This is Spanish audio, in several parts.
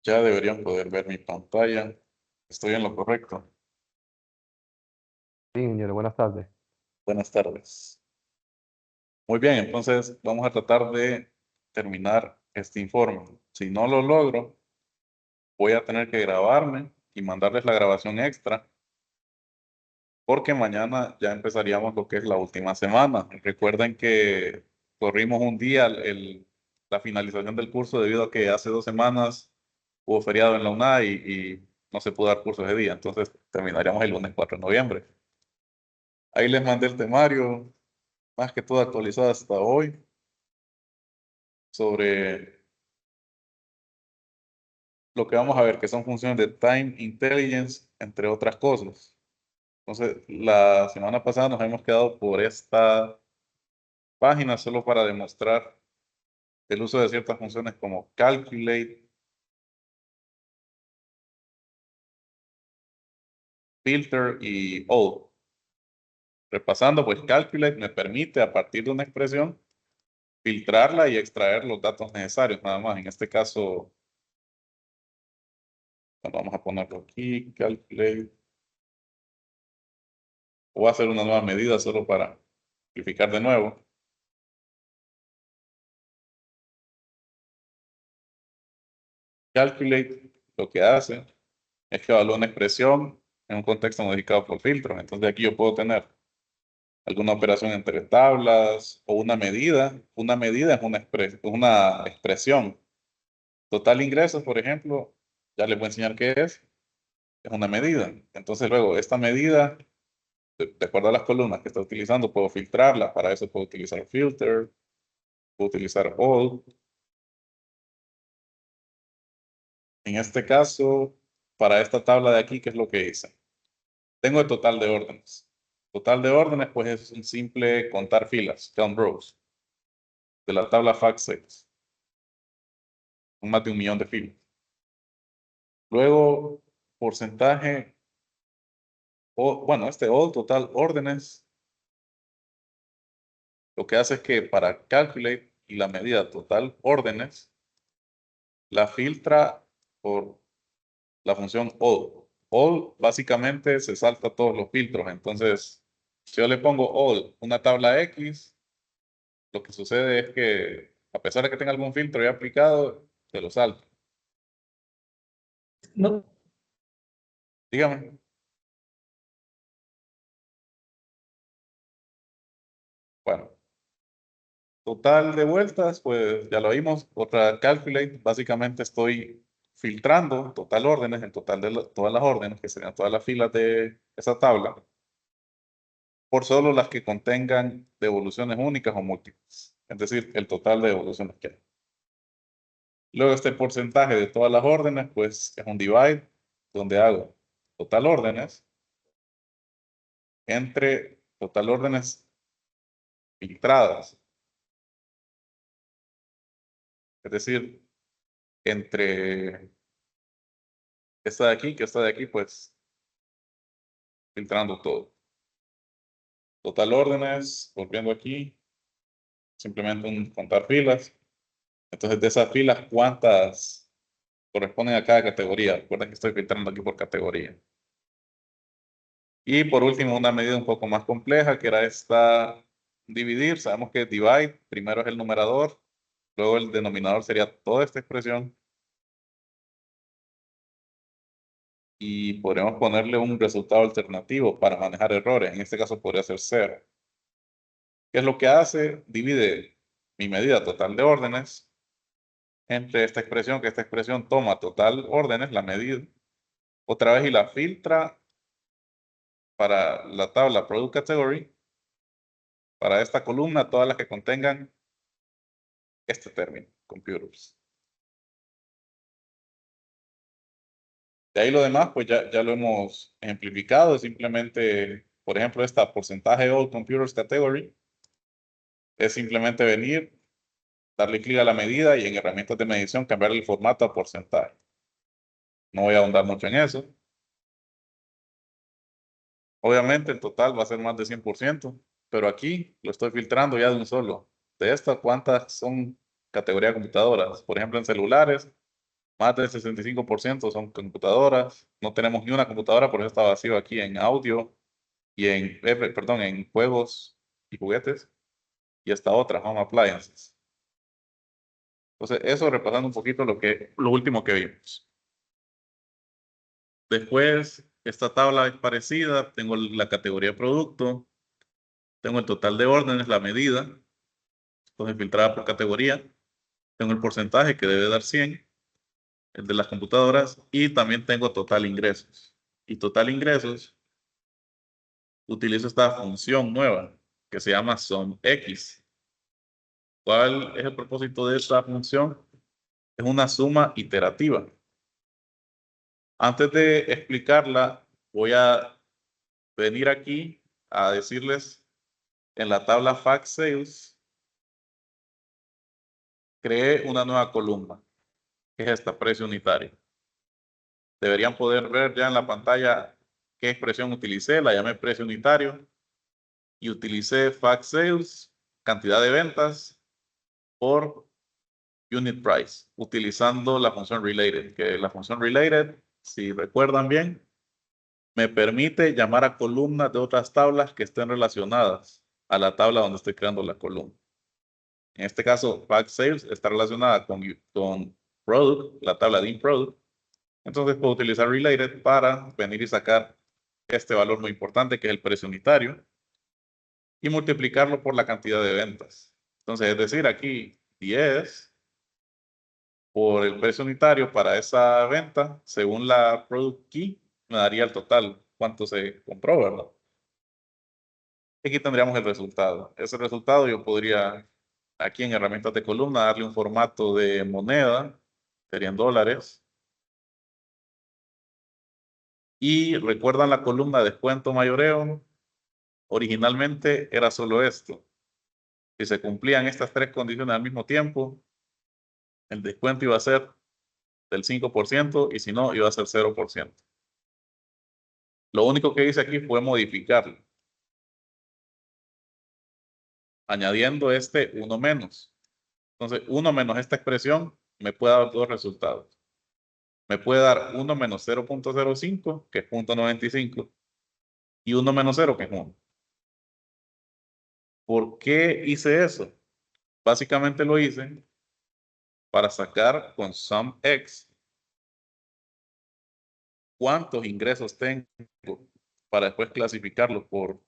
Ya deberían poder ver mi pantalla. Estoy en lo correcto. Sí, ingeniero, buenas tardes. Buenas tardes. Muy bien, entonces vamos a tratar de terminar este informe. Si no lo logro, voy a tener que grabarme y mandarles la grabación extra, porque mañana ya empezaríamos lo que es la última semana. Recuerden que corrimos un día la finalización del curso debido a que hace 2 semanas hubo feriado en la UNA y no se pudo dar curso ese día. Entonces terminaríamos el lunes 4 de noviembre. Ahí les mandé el temario, más que todo actualizado hasta hoy, sobre lo que vamos a ver, que son funciones de Time Intelligence, entre otras cosas. Entonces, la semana pasada nos hemos quedado por esta página solo para demostrar el uso de ciertas funciones como Calculate, Filter y All. Repasando, pues Calculate me permite, a partir de una expresión, filtrarla y extraer los datos necesarios, nada más. En este caso, bueno, vamos a ponerlo aquí, Calculate. Voy a hacer una nueva medida solo para simplificar de nuevo. Calculate lo que hace es que evalúa una expresión en un contexto modificado por filtros. Entonces aquí yo puedo tener alguna operación entre tablas o una medida. Una medida es una expresión. Total ingresos, por ejemplo, ya les voy a enseñar qué es. Es una medida. Entonces luego esta medida, de acuerdo a las columnas que está utilizando, puedo filtrarla. Para eso puedo utilizar filter, puedo utilizar all. En este caso, para esta tabla de aquí, ¿qué es lo que hice? Tengo el total de órdenes. Total de órdenes, pues es un simple contar filas, count rows, de la tabla FACT6. Son más de 1 millón de filas. Luego, porcentaje, o bueno, este all total órdenes, lo que hace es que para calculate y la medida total órdenes, la filtra por la función all. All básicamente se salta todos los filtros. Entonces, si yo le pongo all una tabla X, lo que sucede es que, a pesar de que tenga algún filtro ya aplicado, se lo salta. No. Dígame. Bueno, total de vueltas, pues ya lo vimos. Otra calculate, básicamente estoy filtrando total órdenes, el total de todas las órdenes, que serían todas las filas de esa tabla, por solo las que contengan devoluciones únicas o múltiples. Es decir, el total de devoluciones que hay. Luego este porcentaje de todas las órdenes, pues es un divide, donde hago total órdenes entre total órdenes filtradas. Es decir, entre esta de aquí, que esta de aquí, pues filtrando todo. Total órdenes, volviendo aquí, simplemente un contar filas. Entonces, de esas filas, ¿cuántas corresponden a cada categoría? Recuerden que estoy filtrando aquí por categoría. Y por último, una medida un poco más compleja, que era esta dividir. Sabemos que divide, primero es el numerador, luego el denominador sería toda esta expresión. Y podríamos ponerle un resultado alternativo para manejar errores. En este caso podría ser 0. ¿Qué es lo que hace? Divide mi medida total de órdenes entre esta expresión, que esta expresión toma total órdenes, la medida, otra vez y la filtra para la tabla Product Category, para esta columna, todas las que contengan este término, computers. De ahí lo demás, pues ya lo hemos ejemplificado. Simplemente, por ejemplo, esta porcentaje All Computers Category es simplemente venir, darle clic a la medida y en herramientas de medición cambiar el formato a porcentaje. No voy a ahondar mucho en eso. Obviamente el total va a ser más de 100%, pero aquí lo estoy filtrando ya de un solo. De estas, ¿cuántas son categoría de computadoras? Por ejemplo, en celulares, Más del 65% son computadoras. No tenemos ni una computadora, por eso está vacío aquí en audio y en juegos y juguetes. Y esta otra, Home Appliances. Entonces, eso repasando un poquito lo último que vimos. Después, esta tabla es parecida. Tengo la categoría de producto, tengo el total de órdenes, la medida, entonces filtrada por categoría. Tengo el porcentaje que debe dar 100, el de las computadoras, y también tengo total ingresos. Y total ingresos, utilizo esta función nueva que se llama SumX. ¿Cuál es el propósito de esta función? Es una suma iterativa. Antes de explicarla, voy a venir aquí a decirles en la tabla Fact Sales, creé una nueva columna, que es esta, precio unitario. Deberían poder ver ya en la pantalla qué expresión utilicé, la llamé precio unitario y utilicé Fact Sales, cantidad de ventas por unit price, utilizando la función related, que la función related, si recuerdan bien, me permite llamar a columnas de otras tablas que estén relacionadas a la tabla donde estoy creando la columna. En este caso, Fact Sales está relacionada con Product, la tabla de InProduct. Entonces puedo utilizar Related para venir y sacar este valor muy importante que es el precio unitario y multiplicarlo por la cantidad de ventas. Entonces, es decir, aquí 10 por el precio unitario para esa venta, según la Product Key, me daría el total, cuánto se compró, ¿verdad? Aquí tendríamos el resultado. Ese resultado yo podría, aquí en herramientas de columna, darle un formato de moneda, serían dólares. Y recuerdan la columna descuento mayoreo, originalmente era solo esto. Si se cumplían estas tres condiciones al mismo tiempo, el descuento iba a ser del 5% y si no, iba a ser 0%. Lo único que hice aquí fue modificarlo, añadiendo este 1 menos. Entonces, 1 menos esta expresión me puede dar dos resultados. Me puede dar 1 menos 0.05, que es 0.95, y 1 menos 0, que es 1. ¿Por qué hice eso? Básicamente lo hice para sacar con SumX cuántos ingresos tengo para después clasificarlos por,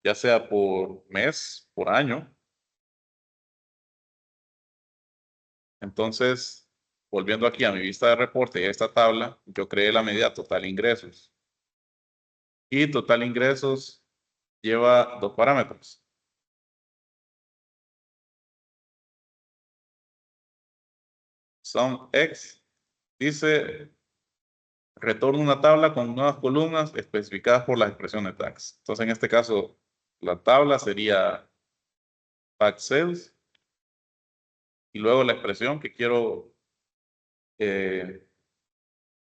ya sea por mes, por año. Entonces, volviendo aquí a mi vista de reporte y a esta tabla, yo creé la medida total ingresos. Y total ingresos lleva dos parámetros. SumX dice, retorna una tabla con nuevas columnas especificadas por las expresiones tax. Entonces, en este caso, la tabla sería tax sales y luego la expresión eh,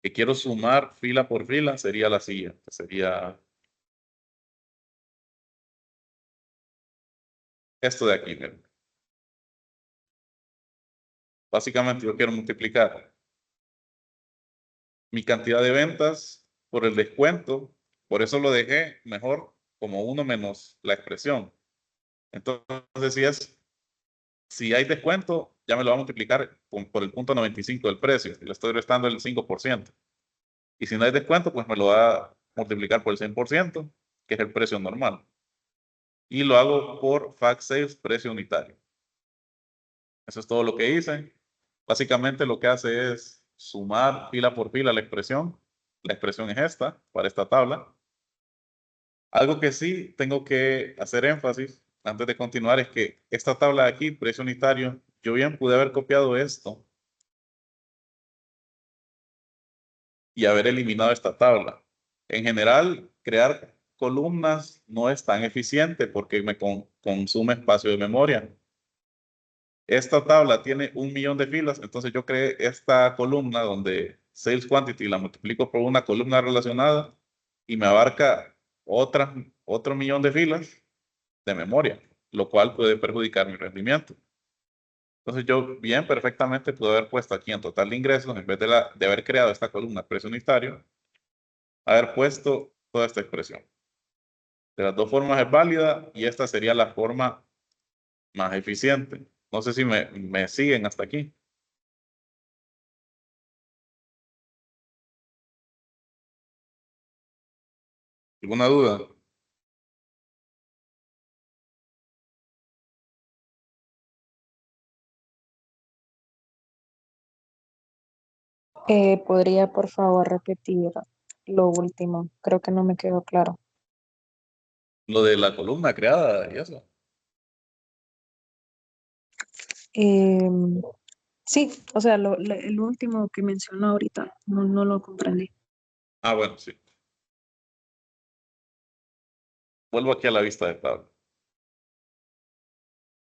que quiero sumar fila por fila sería la siguiente. Sería esto de aquí. Miren. Básicamente yo quiero multiplicar mi cantidad de ventas por el descuento. Por eso lo dejé mejor como 1 menos la expresión. Entonces, si hay descuento, ya me lo va a multiplicar por el punto 95 del precio. Le estoy restando el 5%. Y si no hay descuento, pues me lo va a multiplicar por el 100%, que es el precio normal. Y lo hago por Fact Sales, precio unitario. Eso es todo lo que hice. Básicamente lo que hace es sumar fila por fila la expresión. La expresión es esta, para esta tabla. Algo que sí tengo que hacer énfasis antes de continuar es que esta tabla de aquí, precio unitario, yo bien pude haber copiado esto y haber eliminado esta tabla. En general, crear columnas no es tan eficiente porque me consume espacio de memoria. Esta tabla tiene 1 millón de filas, entonces yo creé esta columna donde Sales Quantity la multiplico por una columna relacionada y me abarca otro 1 millón de filas de memoria, lo cual puede perjudicar mi rendimiento. Entonces yo bien perfectamente pude haber puesto aquí en total de ingresos, en vez de haber creado esta columna precio unitario, haber puesto toda esta expresión. De las dos formas es válida y esta sería la forma más eficiente. No sé si me siguen hasta aquí. ¿Alguna duda? ¿Podría por favor repetir lo último? Creo que no me quedó claro. Lo de la columna creada y eso. Em, sí, o sea, el último que mencionó ahorita, no lo comprendí. Ah, bueno, sí. Vuelvo aquí a la vista de tabla.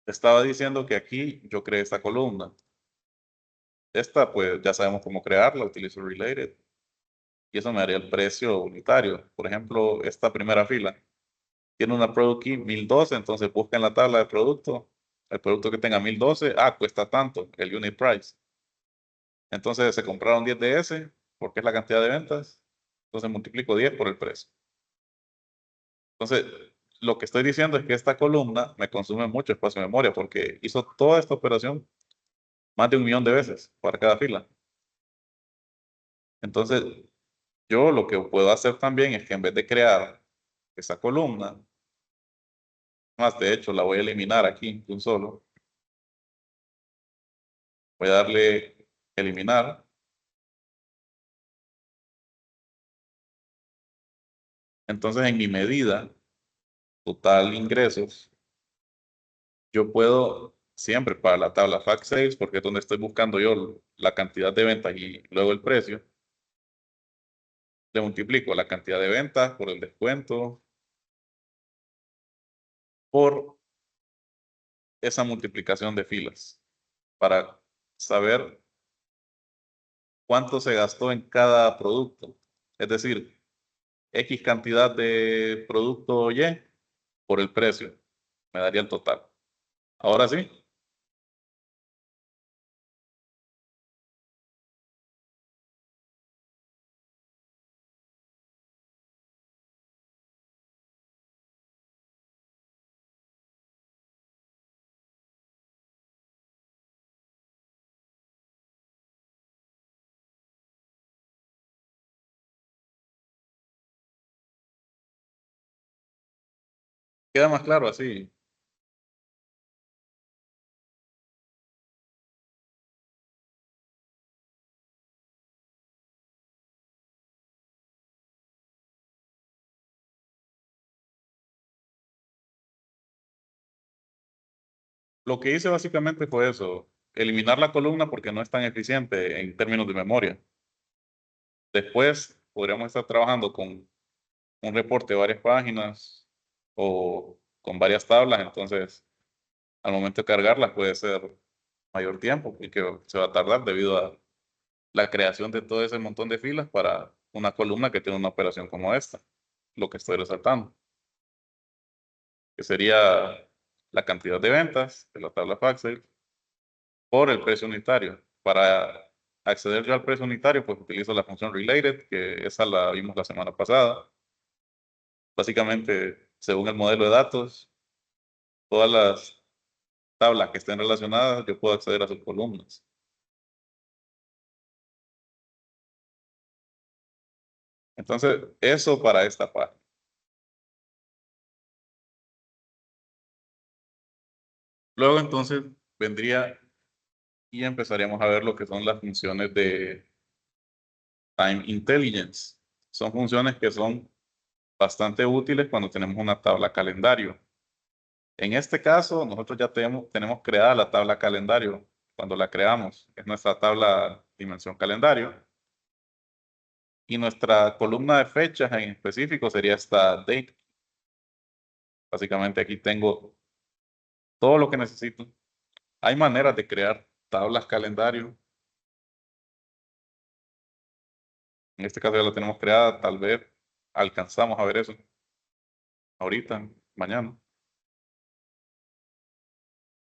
Estaba diciendo que aquí yo creé esta columna. Esta, pues ya sabemos cómo crearla, utilizo related. Y eso me daría el precio unitario. Por ejemplo, esta primera fila tiene una product key 1012, entonces busca en la tabla de producto, el producto que tenga 1012, cuesta tanto, el unit price. Entonces se compraron 10 de ese, porque es la cantidad de ventas, entonces multiplico 10 por el precio. Entonces, lo que estoy diciendo es que esta columna me consume mucho espacio de memoria, porque hizo toda esta operación más de 1 millón de veces para cada fila. Entonces, yo lo que puedo hacer también es que en vez de crear esa columna, más de hecho la voy a eliminar aquí de un solo, voy a darle eliminar. Entonces, en mi medida total ingresos, yo puedo siempre para la tabla fact sales, porque es donde estoy buscando yo la cantidad de ventas y luego el precio, le multiplico la cantidad de ventas por el descuento, por esa multiplicación de filas, para saber cuánto se gastó en cada producto. Es decir, X cantidad de producto Y por el precio, me daría el total. Ahora sí, queda más claro así. Lo que hice básicamente fue eso, eliminar la columna porque no es tan eficiente en términos de memoria. Después podríamos estar trabajando con un reporte de varias páginas o con varias tablas, entonces al momento de cargarlas puede ser mayor tiempo porque se va a tardar debido a la creación de todo ese montón de filas para una columna que tiene una operación como esta, lo que estoy resaltando, que sería la cantidad de ventas de la tabla Factsale por el precio unitario. Para acceder yo al precio unitario, pues utilizo la función related, que esa la vimos la semana pasada. Básicamente, según el modelo de datos, todas las tablas que estén relacionadas, yo puedo acceder a sus columnas. Entonces, eso para esta página. Luego, entonces, vendría y empezaríamos a ver lo que son las funciones de Time Intelligence. Son funciones que son bastante útiles cuando tenemos una tabla calendario. En este caso, nosotros ya tenemos creada la tabla calendario. Cuando la creamos, es nuestra tabla dimensión calendario. Y nuestra columna de fechas en específico sería esta date. Básicamente aquí tengo todo lo que necesito. Hay maneras de crear tablas calendario. En este caso ya la tenemos creada. Tal vez alcanzamos a ver eso ahorita, mañana.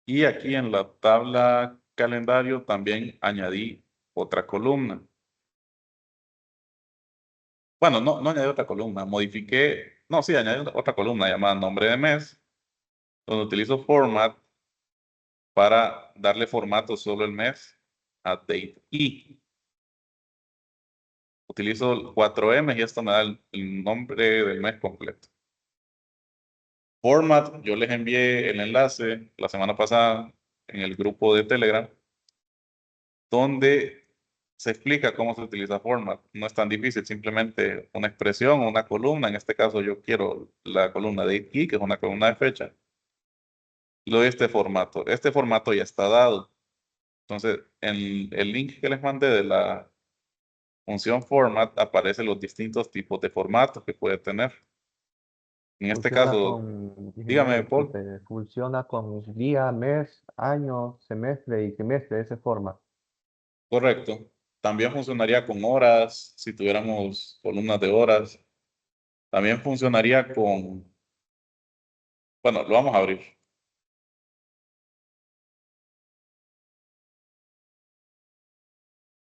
Y aquí en la tabla calendario también añadí otra columna. Bueno, no añadí otra columna, modifiqué, no, sí, añadí otra columna llamada nombre de mes, donde utilizo format para darle formato solo el mes a date y utilizo 4M y esto me da el nombre del mes completo. Format, yo les envié el enlace la semana pasada en el grupo de Telegram, donde se explica cómo se utiliza format. No es tan difícil, simplemente una expresión, una columna. En este caso yo quiero la columna de key, que es una columna de fecha. Le doy este formato. Este formato ya está dado. Entonces, en el link que les mandé de la función format aparecen los distintos tipos de formatos que puede tener. En este Funciona caso, con, ingeniero, dígame, Paul. disculpe, funciona con día, mes, año, semestre y trimestre de esa forma. Correcto. También funcionaría con horas, si tuviéramos columnas de horas. También funcionaría con, bueno, lo vamos a abrir.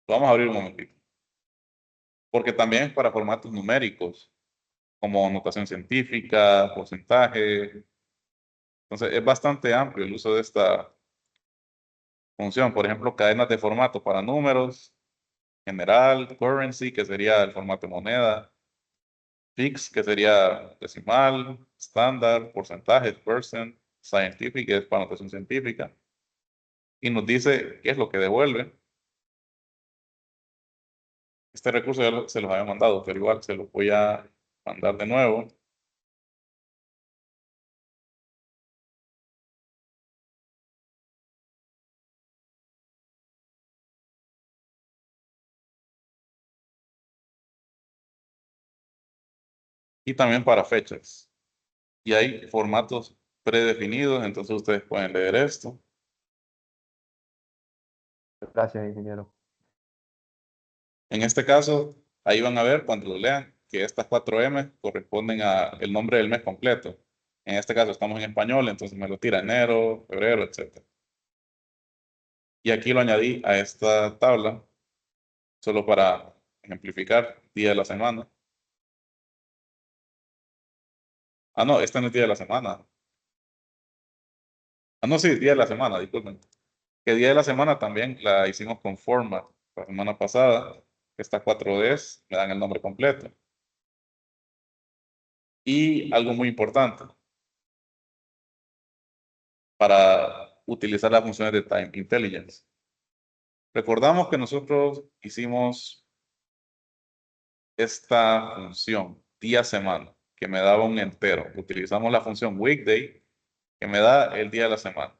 Lo vamos a abrir un momentito. Porque también es para formatos numéricos, como notación científica, porcentaje. Entonces, es bastante amplio el uso de esta función. Por ejemplo, cadenas de formato para números, general, currency, que sería el formato de moneda, fix, que sería decimal, estándar, porcentaje, percent, scientific, que es para notación científica. Y nos dice qué es lo que devuelve. Este recurso ya se los había mandado, pero igual se los voy a mandar de nuevo. Y también para fechas. Y hay formatos predefinidos, entonces ustedes pueden leer esto. Gracias, ingeniero. En este caso, ahí van a ver cuando lo lean que estas 4M corresponden a el nombre del mes completo. En este caso estamos en español, entonces me lo tira enero, febrero, etc. Y aquí lo añadí a esta tabla, solo para ejemplificar día de la semana. Ah, no, este no es día de la semana. Ah, no, sí, día de la semana, disculpen. Que día de la semana también la hicimos con format la semana pasada. Estas 4Ds me dan el nombre completo. Y algo muy importante, para utilizar las funciones de Time Intelligence. Recordamos que nosotros hicimos esta función día-semana, que me daba un entero. Utilizamos la función weekday, que me da el día de la semana,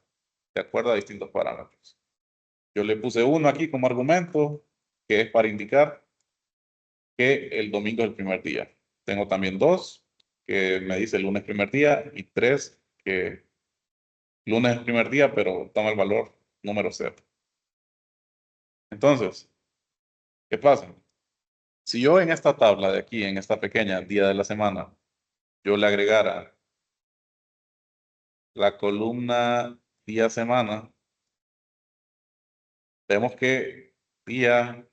de acuerdo a distintos parámetros. Yo le puse uno aquí como argumento, que es para indicar que el domingo es el primer día. Tengo también dos, que me dice el lunes primer día, y tres, que lunes es el primer día, pero toma el valor número 0. Entonces, ¿qué pasa? Si yo en esta tabla de aquí, en esta pequeña día de la semana, yo le agregara la columna día-semana, vemos que día,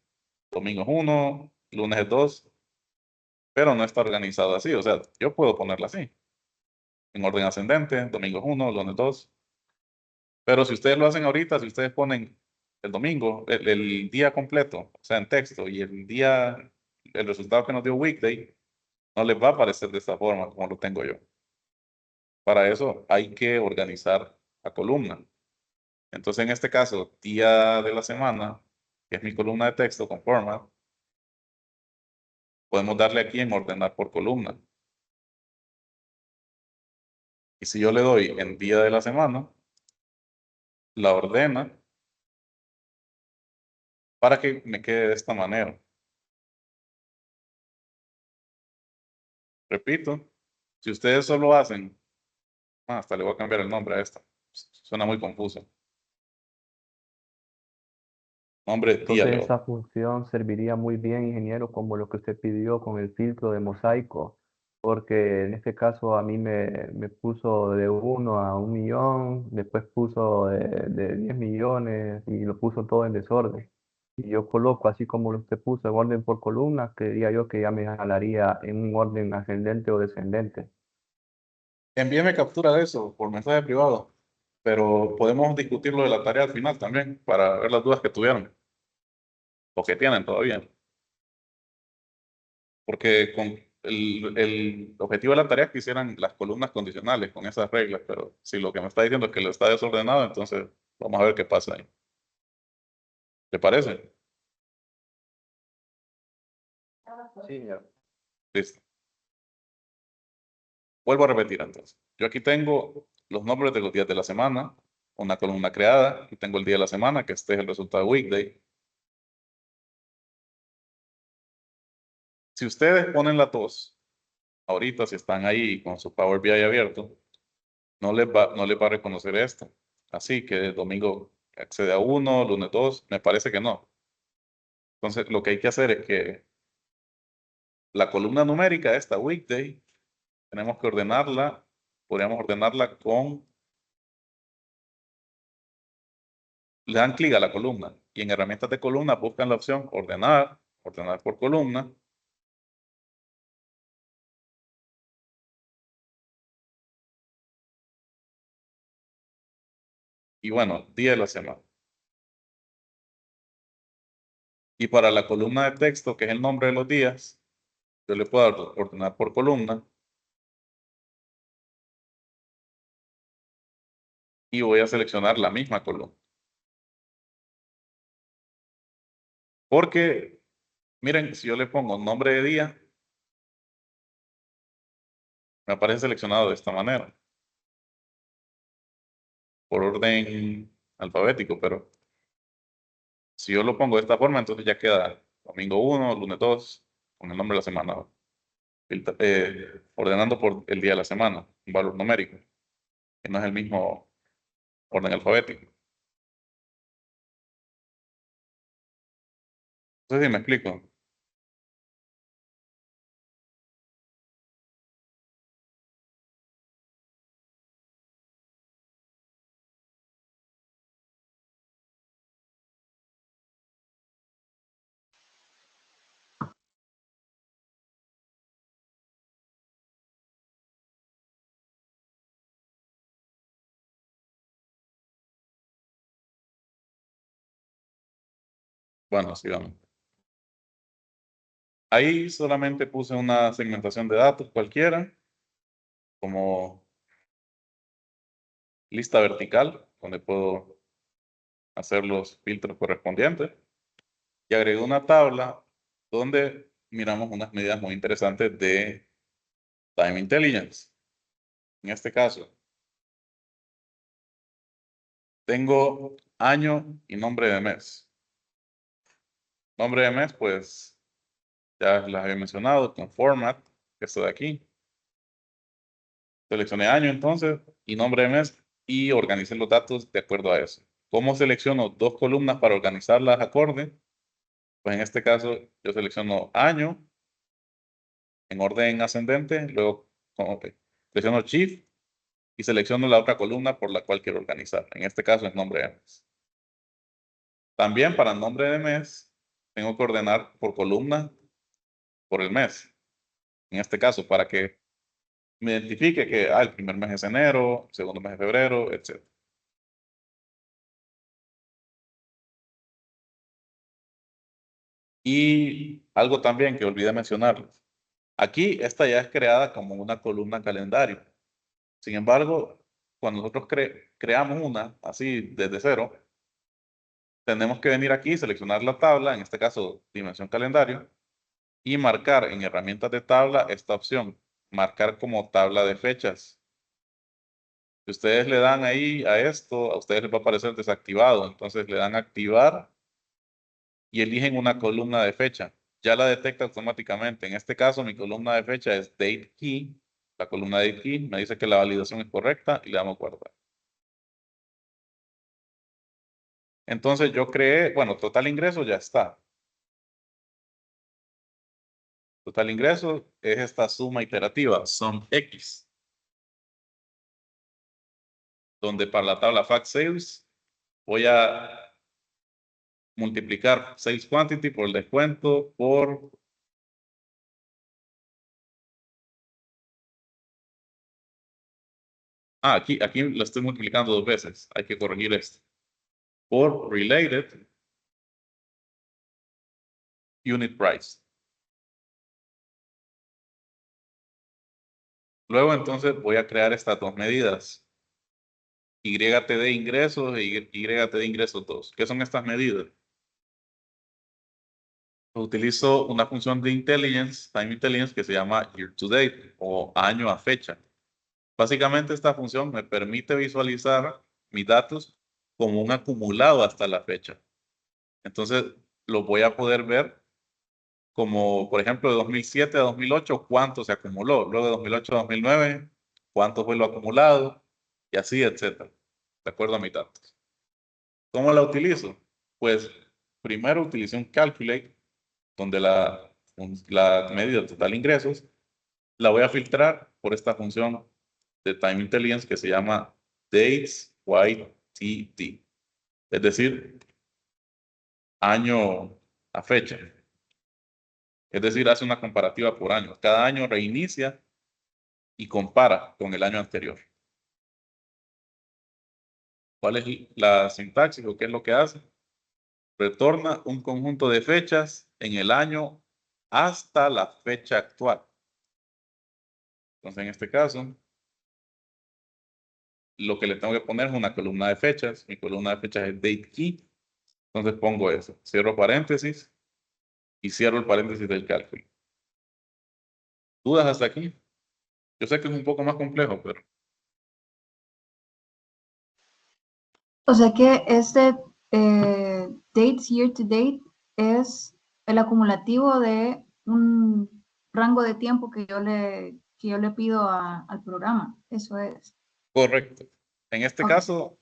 domingo es 1, lunes es 2, pero no está organizado así. O sea, yo puedo ponerla así, en orden ascendente, domingo es 1, lunes 2. Pero si ustedes lo hacen ahorita, si ustedes ponen el domingo, el día completo, o sea, en texto, y el día, el resultado que nos dio weekday, no les va a aparecer de esta forma como lo tengo yo. Para eso hay que organizar la columna. Entonces, en este caso, día de la semana, que es mi columna de texto con format, podemos darle aquí en ordenar por columna. Y si yo le doy en día de la semana, la ordena para que me quede de esta manera. Repito, si ustedes solo hacen, hasta le voy a cambiar el nombre a esta, suena muy confuso. Nombre día Entonces le doy. esa función serviría muy bien, ingeniero, como lo que usted pidió con el filtro de mosaico, porque en este caso a mí me puso de 1 a 1 millón, después puso de 10 millones y lo puso todo en desorden. Y yo coloco, así como usted puso, en orden por columna, creería yo que ya me jalaría en un orden ascendente o descendente. Envíeme captura de eso por mensaje privado, pero podemos discutirlo de la tarea al final también para ver las dudas que tuvieron o que tienen todavía. Porque con el objetivo de la tarea es que hicieran las columnas condicionales con esas reglas, pero si lo que me está diciendo es que lo está desordenado, entonces vamos a ver qué pasa ahí. ¿Te parece? Sí, ya. Listo. Vuelvo a repetir entonces. Yo aquí tengo los nombres de los días de la semana, una columna creada, y tengo el día de la semana, que este es el resultado weekday. Si ustedes ponen la tos, ahorita si están ahí con su Power BI abierto, no les va a reconocer esto. Así que domingo accede a 1, lunes 2, me parece que no. Entonces, lo que hay que hacer es que la columna numérica, esta weekday, tenemos que ordenarla, podríamos ordenarla le dan clic a la columna y en herramientas de columna buscan la opción ordenar, ordenar por columna. Y bueno, día de la semana. Y para la columna de texto, que es el nombre de los días, yo le puedo ordenar por columna y voy a seleccionar la misma columna. Porque, miren, si yo le pongo nombre de día, me aparece seleccionado de esta manera, por orden alfabético, pero si yo lo pongo de esta forma, entonces ya queda domingo 1, lunes 2, con el nombre de la semana, ordenando por el día de la semana, un valor numérico, que no es el mismo orden alfabético. Entonces, si me explico. Bueno, sigamos. Ahí solamente puse una segmentación de datos cualquiera, como lista vertical, donde puedo hacer los filtros correspondientes. Y agregué una tabla donde miramos unas medidas muy interesantes de Time Intelligence. En este caso, tengo año y nombre de mes. Nombre de mes, pues ya las había mencionado con format, que esto de aquí. Seleccioné año entonces y nombre de mes y organicé los datos de acuerdo a eso. ¿Cómo selecciono dos columnas para organizarlas acorde? Pues en este caso yo selecciono año en orden ascendente, luego selecciono Shift y selecciono la otra columna por la cual quiero organizar. En este caso es nombre de mes. También para nombre de mes tengo que ordenar por columna por el mes. En este caso, para que me identifique que el primer mes es enero, el segundo mes es febrero, etc. Y algo también que olvidé mencionarles. Aquí esta ya es creada como una columna calendario. Sin embargo, cuando nosotros creamos una así desde cero, tenemos que venir aquí, seleccionar la tabla, en este caso dimensión calendario, y marcar en herramientas de tabla esta opción, marcar como tabla de fechas. Si ustedes le dan ahí a esto, a ustedes les va a aparecer desactivado. Entonces le dan activar y eligen una columna de fecha. Ya la detecta automáticamente. En este caso, mi columna de fecha es date key. La columna date key me dice que la validación es correcta y le damos guardar. Entonces yo creé, bueno, total ingreso ya está. Total ingreso es esta suma iterativa, sum X, donde para la tabla fact sales voy a multiplicar sales quantity por el descuento por aquí lo estoy multiplicando 2 veces. Hay que corregir esto. Por related unit price. Luego entonces voy a crear estas dos medidas. YTD ingresos y YTD ingresos 2. ¿Qué son estas medidas? Utilizo una función de intelligence, time intelligence, que se llama year to date o año a fecha. Básicamente esta función me permite visualizar mis datos como un acumulado hasta la fecha. Entonces lo voy a poder ver como, por ejemplo, de 2007 a 2008, cuánto se acumuló. Luego de 2008 a 2009, cuánto fue lo acumulado y así, etcétera, de acuerdo a mis datos. ¿Cómo la utilizo? Pues primero utilicé un calculate donde la medida total ingresos la voy a filtrar por esta función de time intelligence que se llama dates YTD, es decir, año a fecha. Es decir, hace una comparativa por año. Cada año reinicia y compara con el año anterior. ¿Cuál es la sintaxis o qué es lo que hace? Retorna un conjunto de fechas en el año hasta la fecha actual. Entonces, en este caso, lo que le tengo que poner es una columna de fechas. Mi columna de fechas es date key. Entonces pongo eso. Cierro paréntesis y cierro el paréntesis del cálculo. ¿Dudas hasta aquí? Yo sé que es un poco más complejo, pero O sea que este dates year to date es el acumulativo de un rango de tiempo que yo le pido al programa. Eso es. correcto. En este Ok. caso,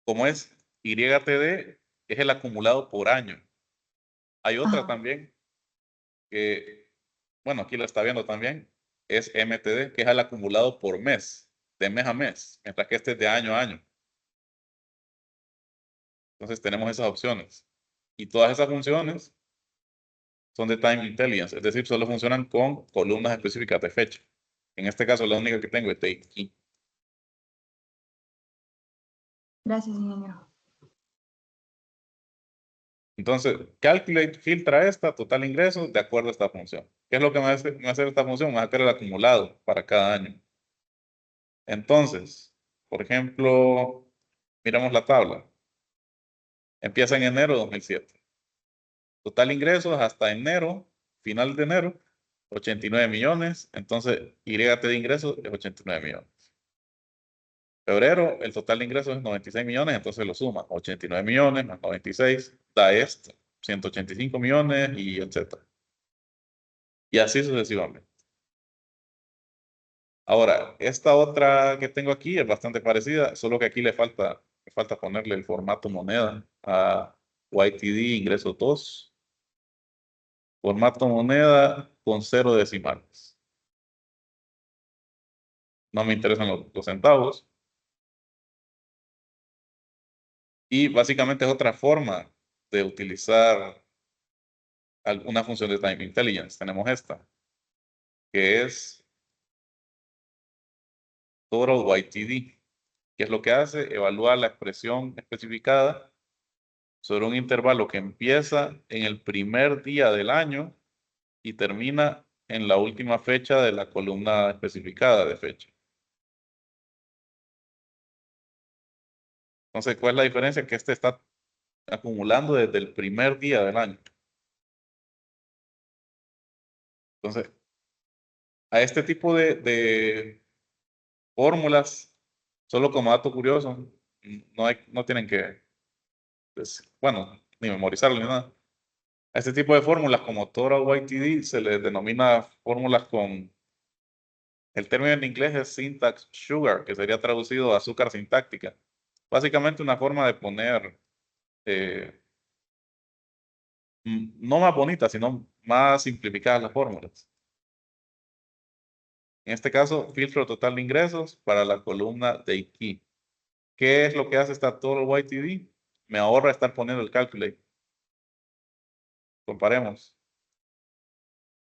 como es YTD, es el acumulado por año. Hay otra Ajá. también que, bueno, aquí la está viendo también, es MTD, que es el acumulado por mes, de mes a mes, mientras que este es de año a año. Entonces tenemos esas opciones. Y todas esas funciones son de time intelligence, es decir, solo funcionan con columnas específicas de fecha. En este caso, la única que tengo es date key. Gracias, ingeniero. Entonces, calculate filtra esta, total ingreso, de acuerdo a esta función. ¿Qué es lo que me va a hacer esta función? Me va a sacar el acumulado para cada año. Entonces, por ejemplo, miramos la tabla. Empieza en enero de 2007. Total ingresos hasta enero, final de enero, 89 millones. Entonces, YT de ingresos es 89 millones. Febrero, el total de ingresos es 96 millones, entonces lo suma. 89 millones más 96 da esto, 185 millones y etcétera. Y así sucesivamente. Ahora, esta otra que tengo aquí es bastante parecida, solo que aquí le falta ponerle el formato moneda a YTD ingreso 2. Formato moneda con 0 decimales. No me interesan los centavos. Y básicamente es otra forma de utilizar alguna función de Time Intelligence. Tenemos esta, que es Total YTD. ¿Qué es lo que hace? Evalúa la expresión especificada sobre un intervalo que empieza en el primer día del año y termina en la última fecha de la columna especificada de fecha. Entonces, ¿cuál es la diferencia? Que este está acumulando desde el primer día del año. Entonces, a este tipo de fórmulas, solo como dato curioso, no tienen que, bueno, ni memorizarlo ni nada. A este tipo de fórmulas como Total YTD se les denomina fórmulas con, el término en inglés es syntax sugar, que sería traducido a azúcar sintáctica. Básicamente una forma de poner, no más bonita, sino más simplificadas las fórmulas. En este caso, filtro total de ingresos para la columna de key. ¿Qué es lo que hace esta total YTD? Me ahorra estar poniendo el calculate. Comparemos.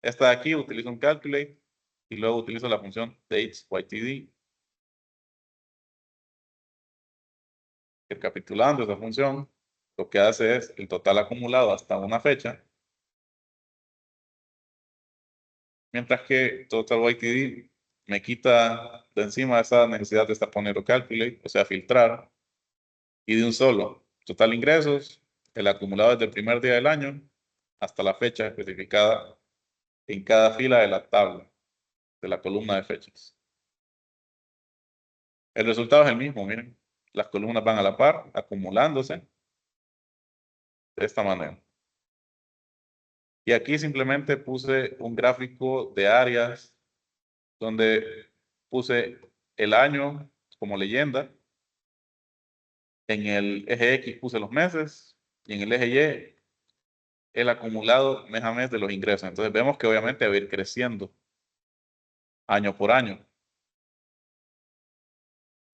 Esta de aquí utilizo un calculate y luego utilizo la función dates YTD. Recapitulando esa función, lo que hace es el total acumulado hasta una fecha, mientras que total YTD me quita de encima esa necesidad de estar poniendo calculate, o sea, filtrar, y de un solo total ingresos, el acumulado desde el primer día del año hasta la fecha especificada en cada fila de la tabla, de la columna de fechas. El resultado es el mismo, miren, las columnas van a la par, acumulándose de esta manera. Y aquí simplemente puse un gráfico de áreas donde puse el año como leyenda. En el eje X puse los meses y en el eje Y el acumulado mes a mes de los ingresos. Entonces vemos que obviamente va a ir creciendo año por año,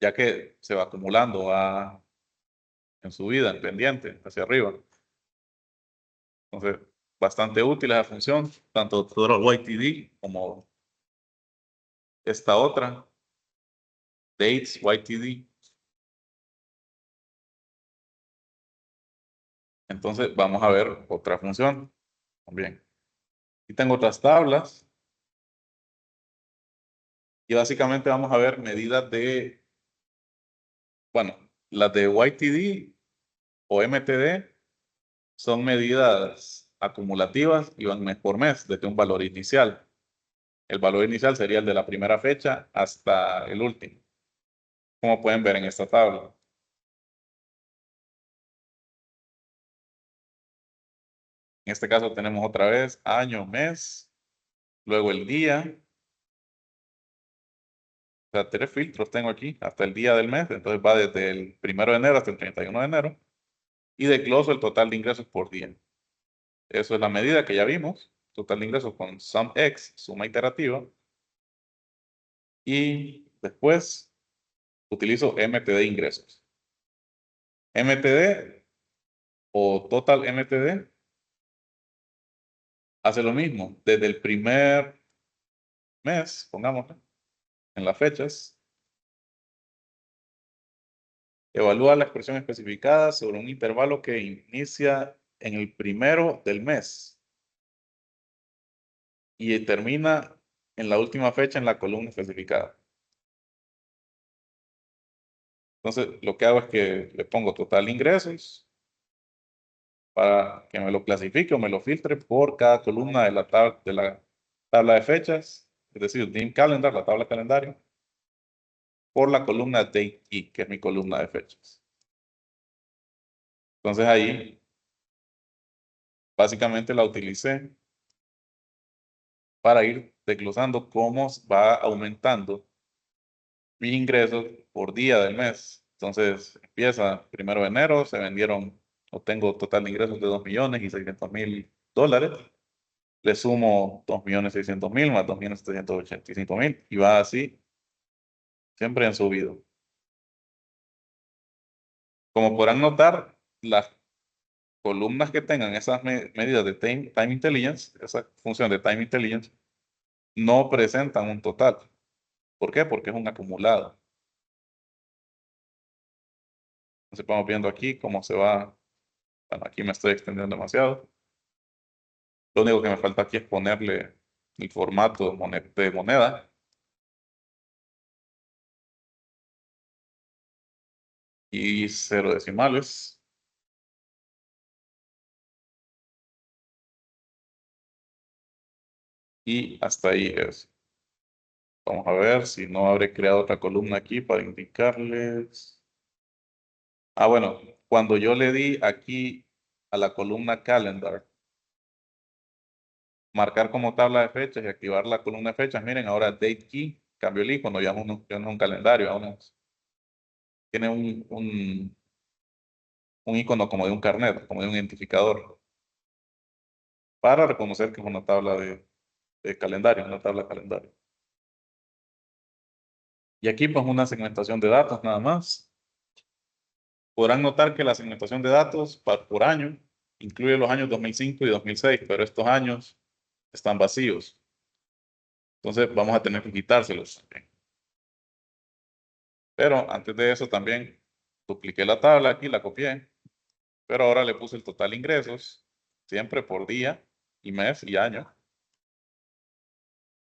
ya que se va acumulando en su vida, en pendiente, hacia arriba. Entonces, bastante útil esa función, tanto Total YTD como esta otra, Dates YTD. Entonces, vamos a ver otra función también. Y tengo otras tablas. Y básicamente vamos a ver medidas de, bueno, las de YTD o MTD son medidas acumulativas y van mes por mes desde un valor inicial. El valor inicial sería el de la primera fecha hasta el último, como pueden ver en esta tabla. En este caso tenemos otra vez año, mes, luego el día. O sea, 3 filtros tengo aquí hasta el día del mes. Entonces va desde el 1 de enero hasta el 31 de enero. Y desgloso el total de ingresos por día. Eso es la medida que ya vimos. Total de ingresos con SUMX, suma iterativa. Y después utilizo MTD ingresos. MTD o Total MTD hace lo mismo. Desde el primer mes, pongámosle, en las fechas, evalúa la expresión especificada sobre un intervalo que inicia en el primero del mes y termina en la última fecha en la columna especificada. Entonces, lo que hago es que le pongo total ingresos para que me lo clasifique o me lo filtre por cada columna de la tabla de fechas, es decir, Team Calendar, la tabla de calendario, por la columna Date Key, que es mi columna de fechas. Entonces ahí, básicamente la utilicé para ir desglosando cómo va aumentando mis ingresos por día del mes. Entonces empieza 1 de enero, se vendieron o tengo total de ingresos de $2.600.000. Le sumo 2.600.000 más 2.785.000 y va así, siempre en subido. Como podrán notar, las columnas que tengan esas medidas de time Intelligence, esa función de Time Intelligence, no presentan un total. ¿Por qué? Porque es un acumulado. Entonces vamos viendo aquí cómo se va. Bueno, aquí me estoy extendiendo demasiado. Lo único que me falta aquí es ponerle el formato de moneda. Y 0 decimales. Y hasta ahí es. Vamos a ver si no habré creado otra columna aquí para indicarles. Ah, bueno, cuando yo le di aquí a la columna Calendar, marcar como tabla de fechas y activar la columna de fechas, miren, ahora Date Key, cambio el icono, ya no es un calendario, ahora tiene un icono como de un carnet, como de un identificador. para reconocer que es una tabla de calendario, una tabla de calendario. Y aquí pues una segmentación de datos nada más. Podrán notar que la segmentación de datos por año incluye los años 2005 y 2006, pero estos años están vacíos. Entonces vamos a tener que quitárselos. Pero antes de eso también dupliqué la tabla aquí, la copié, pero ahora le puse el total de ingresos, siempre por día y mes y año.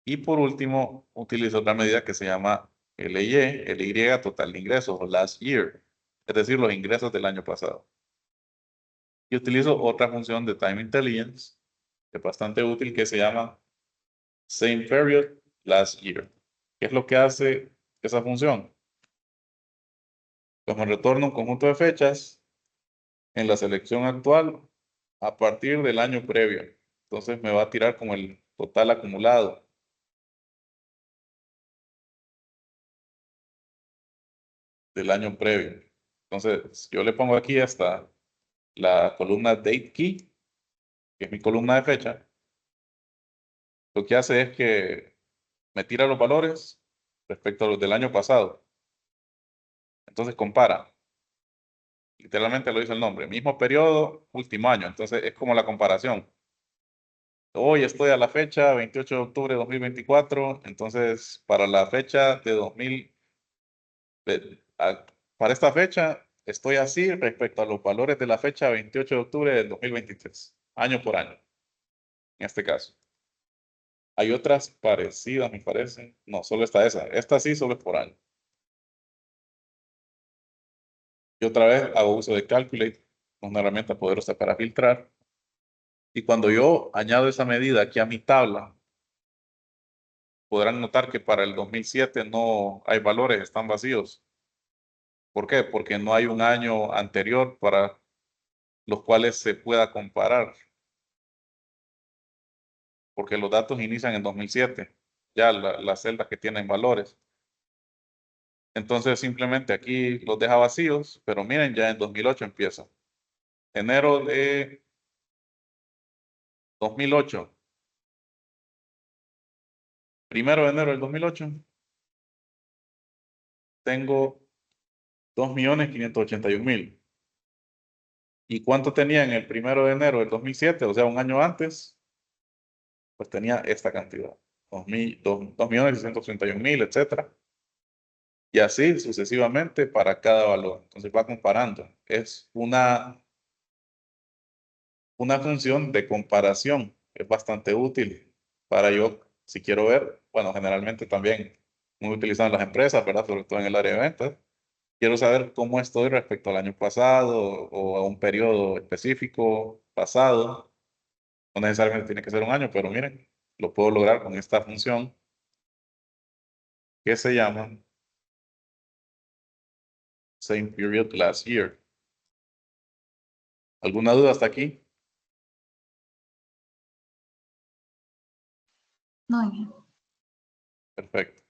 Y por último, utilizo otra medida que se llama LY, total de ingresos, o last year, es decir, los ingresos del año pasado. Y utilizo otra función de Time Intelligence, que es bastante útil, que se llama Same Period Last Year. ¿Qué es lo que hace esa función? Pues me retorna un conjunto de fechas en la selección actual a partir del año previo. Entonces me va a tirar como el total acumulado. Del año previo. Entonces, yo le pongo aquí hasta la columna Date Key, que es mi columna de fecha. Lo que hace es que me tira los valores respecto a los del año pasado. Entonces compara. Literalmente lo dice el nombre. Mismo periodo, último año. Entonces es como la comparación. Hoy estoy a la fecha 28 de octubre de 2024. Entonces, para la fecha de 2000, para esta fecha, estoy así respecto a los valores de la fecha 28 de octubre del 2023. Año por año, en este caso. Hay otras parecidas, me parece. No, solo está esa. Esta sí, solo es por año. Y otra vez hago uso de Calculate, una herramienta poderosa para filtrar. Y cuando yo añado esa medida aquí a mi tabla, podrán notar que para el 2007 no hay valores, están vacíos. ¿Por qué? Porque no hay un año anterior para los cuales se pueda comparar. Porque los datos inician en 2007, ya las celdas que tienen valores. Entonces simplemente aquí los deja vacíos, pero miren, ya en 2008 empieza. Enero de 2008. Primero de enero del 2008. Tengo 2.581.000. ¿Y cuánto tenía en el primero de enero del 2007? O sea, un año antes, pues tenía esta cantidad. 2.631.000, etcétera. Y así sucesivamente para cada valor. Entonces va comparando. Es una función de comparación. Es bastante útil para yo, si quiero ver, bueno, generalmente también muy utilizado en las empresas, ¿verdad? Sobre todo en el área de ventas. Quiero saber cómo estoy respecto al año pasado o a un periodo específico pasado. No necesariamente tiene que ser un año, pero miren, lo puedo lograr con esta función que se llama Same Period Last Year. ¿Alguna duda hasta aquí? No, ingeniero. Perfecto.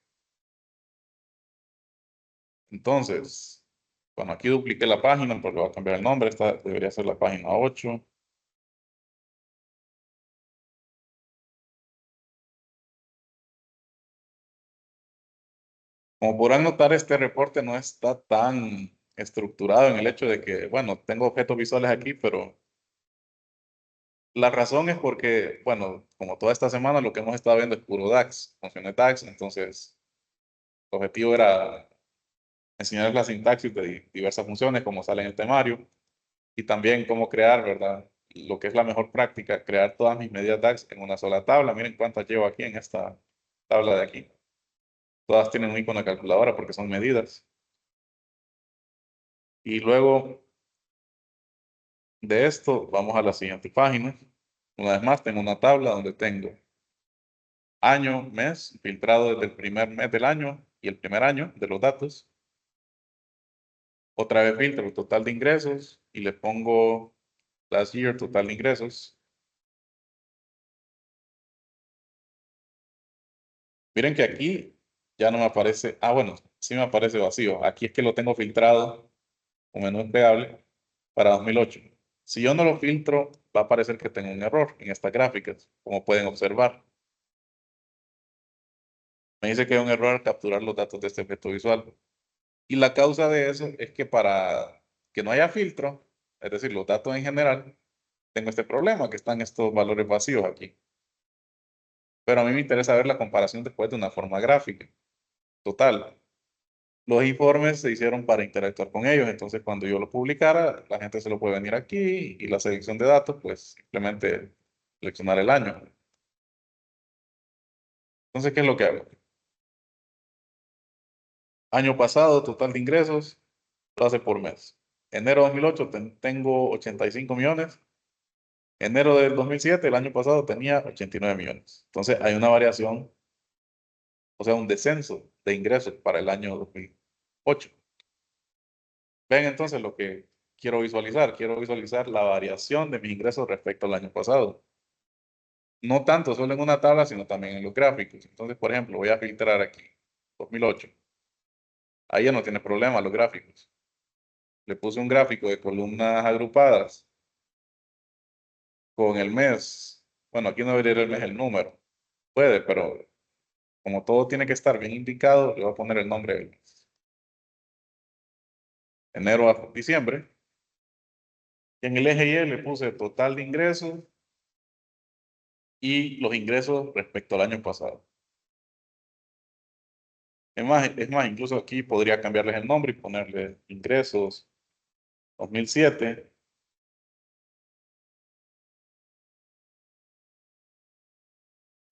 Entonces, bueno, aquí dupliqué la página porque va a cambiar el nombre. Esta debería ser la página 8. Como podrán notar, este reporte no está tan estructurado en el hecho de que, bueno, tengo objetos visuales aquí, pero la razón es porque, bueno, como toda esta semana lo que hemos estado viendo es puro DAX, funciones DAX, entonces el objetivo era enseñarles la sintaxis de diversas funciones, como sale en el temario, y también cómo crear, ¿verdad? Lo que es la mejor práctica, crear todas mis medidas DAX en una sola tabla. Miren cuántas llevo aquí en esta tabla de aquí. Todas tienen un icono de calculadora porque son medidas. Y luego de esto, vamos a la siguiente página. Una vez más, tengo una tabla donde tengo año, mes, filtrado desde el primer mes del año y el primer año de los datos. Otra vez filtro el total de ingresos y le pongo last year, total de ingresos. Miren que aquí ya no me aparece, bueno, sí me aparece vacío. Aquí es que lo tengo filtrado con menú desplegable para 2008. Si yo no lo filtro, va a parecer que tengo un error en estas gráficas, como pueden observar. Me dice que hay un error al capturar los datos de este efecto visual. Y la causa de eso es que para que no haya filtro, es decir, los datos en general, tengo este problema, que están estos valores vacíos aquí. Pero a mí me interesa ver la comparación después de una forma gráfica. Total, los informes se hicieron para interactuar con ellos, entonces cuando yo lo publicara, la gente se lo puede venir aquí y la selección de datos, pues simplemente seleccionar el año. Entonces, ¿qué es lo que hago? Año pasado, total de ingresos, lo hace por mes. Enero de 2008 tengo 85 millones. Enero del 2007, el año pasado, tenía 89 millones. Entonces, hay una variación, o sea, un descenso de ingresos para el año 2008. Ven entonces lo que quiero visualizar. Quiero visualizar la variación de mis ingresos respecto al año pasado. No tanto solo en una tabla, sino también en los gráficos. Entonces, por ejemplo, voy a filtrar aquí, 2008. Ahí ya no tiene problema los gráficos. Le puse un gráfico de columnas agrupadas con el mes. Bueno, aquí no debería ir el mes el número. Puede, pero como todo tiene que estar bien indicado, le voy a poner el nombre del mes. Enero a diciembre. Y en el eje Y le puse total de ingresos y los ingresos respecto al año pasado. Es más, incluso aquí podría cambiarles el nombre y ponerle ingresos 2007.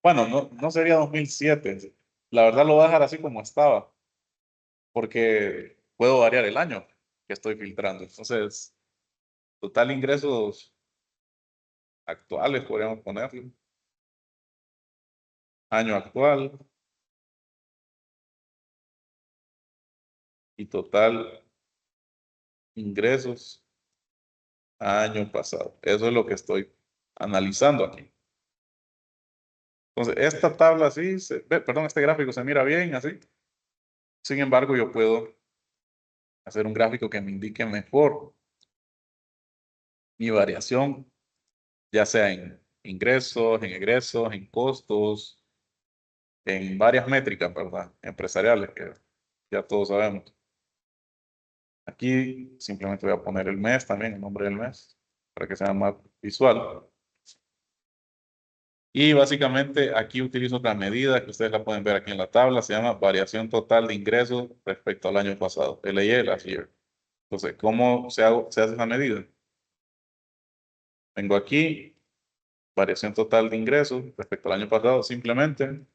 Bueno, no sería 2007. La verdad lo voy a dejar así como estaba, porque puedo variar el año que estoy filtrando. Entonces, total ingresos actuales, podríamos ponerlo. Año actual y total ingresos año pasado. Eso es lo que estoy analizando aquí. Entonces, esta tabla así, perdón, este gráfico se mira bien así. Sin embargo, yo puedo hacer un gráfico que me indique mejor mi variación, ya sea en ingresos, en egresos, en costos, en varias métricas, ¿verdad? Empresariales, que ya todos sabemos. Aquí simplemente voy a poner el mes también, el nombre del mes, para que sea más visual. Y básicamente aquí utilizo otra medida que ustedes la pueden ver aquí en la tabla, se llama variación total de ingresos respecto al año pasado, LY last year. Entonces, ¿cómo se hace esa medida? Vengo aquí, variación total de ingresos respecto al año pasado, simplemente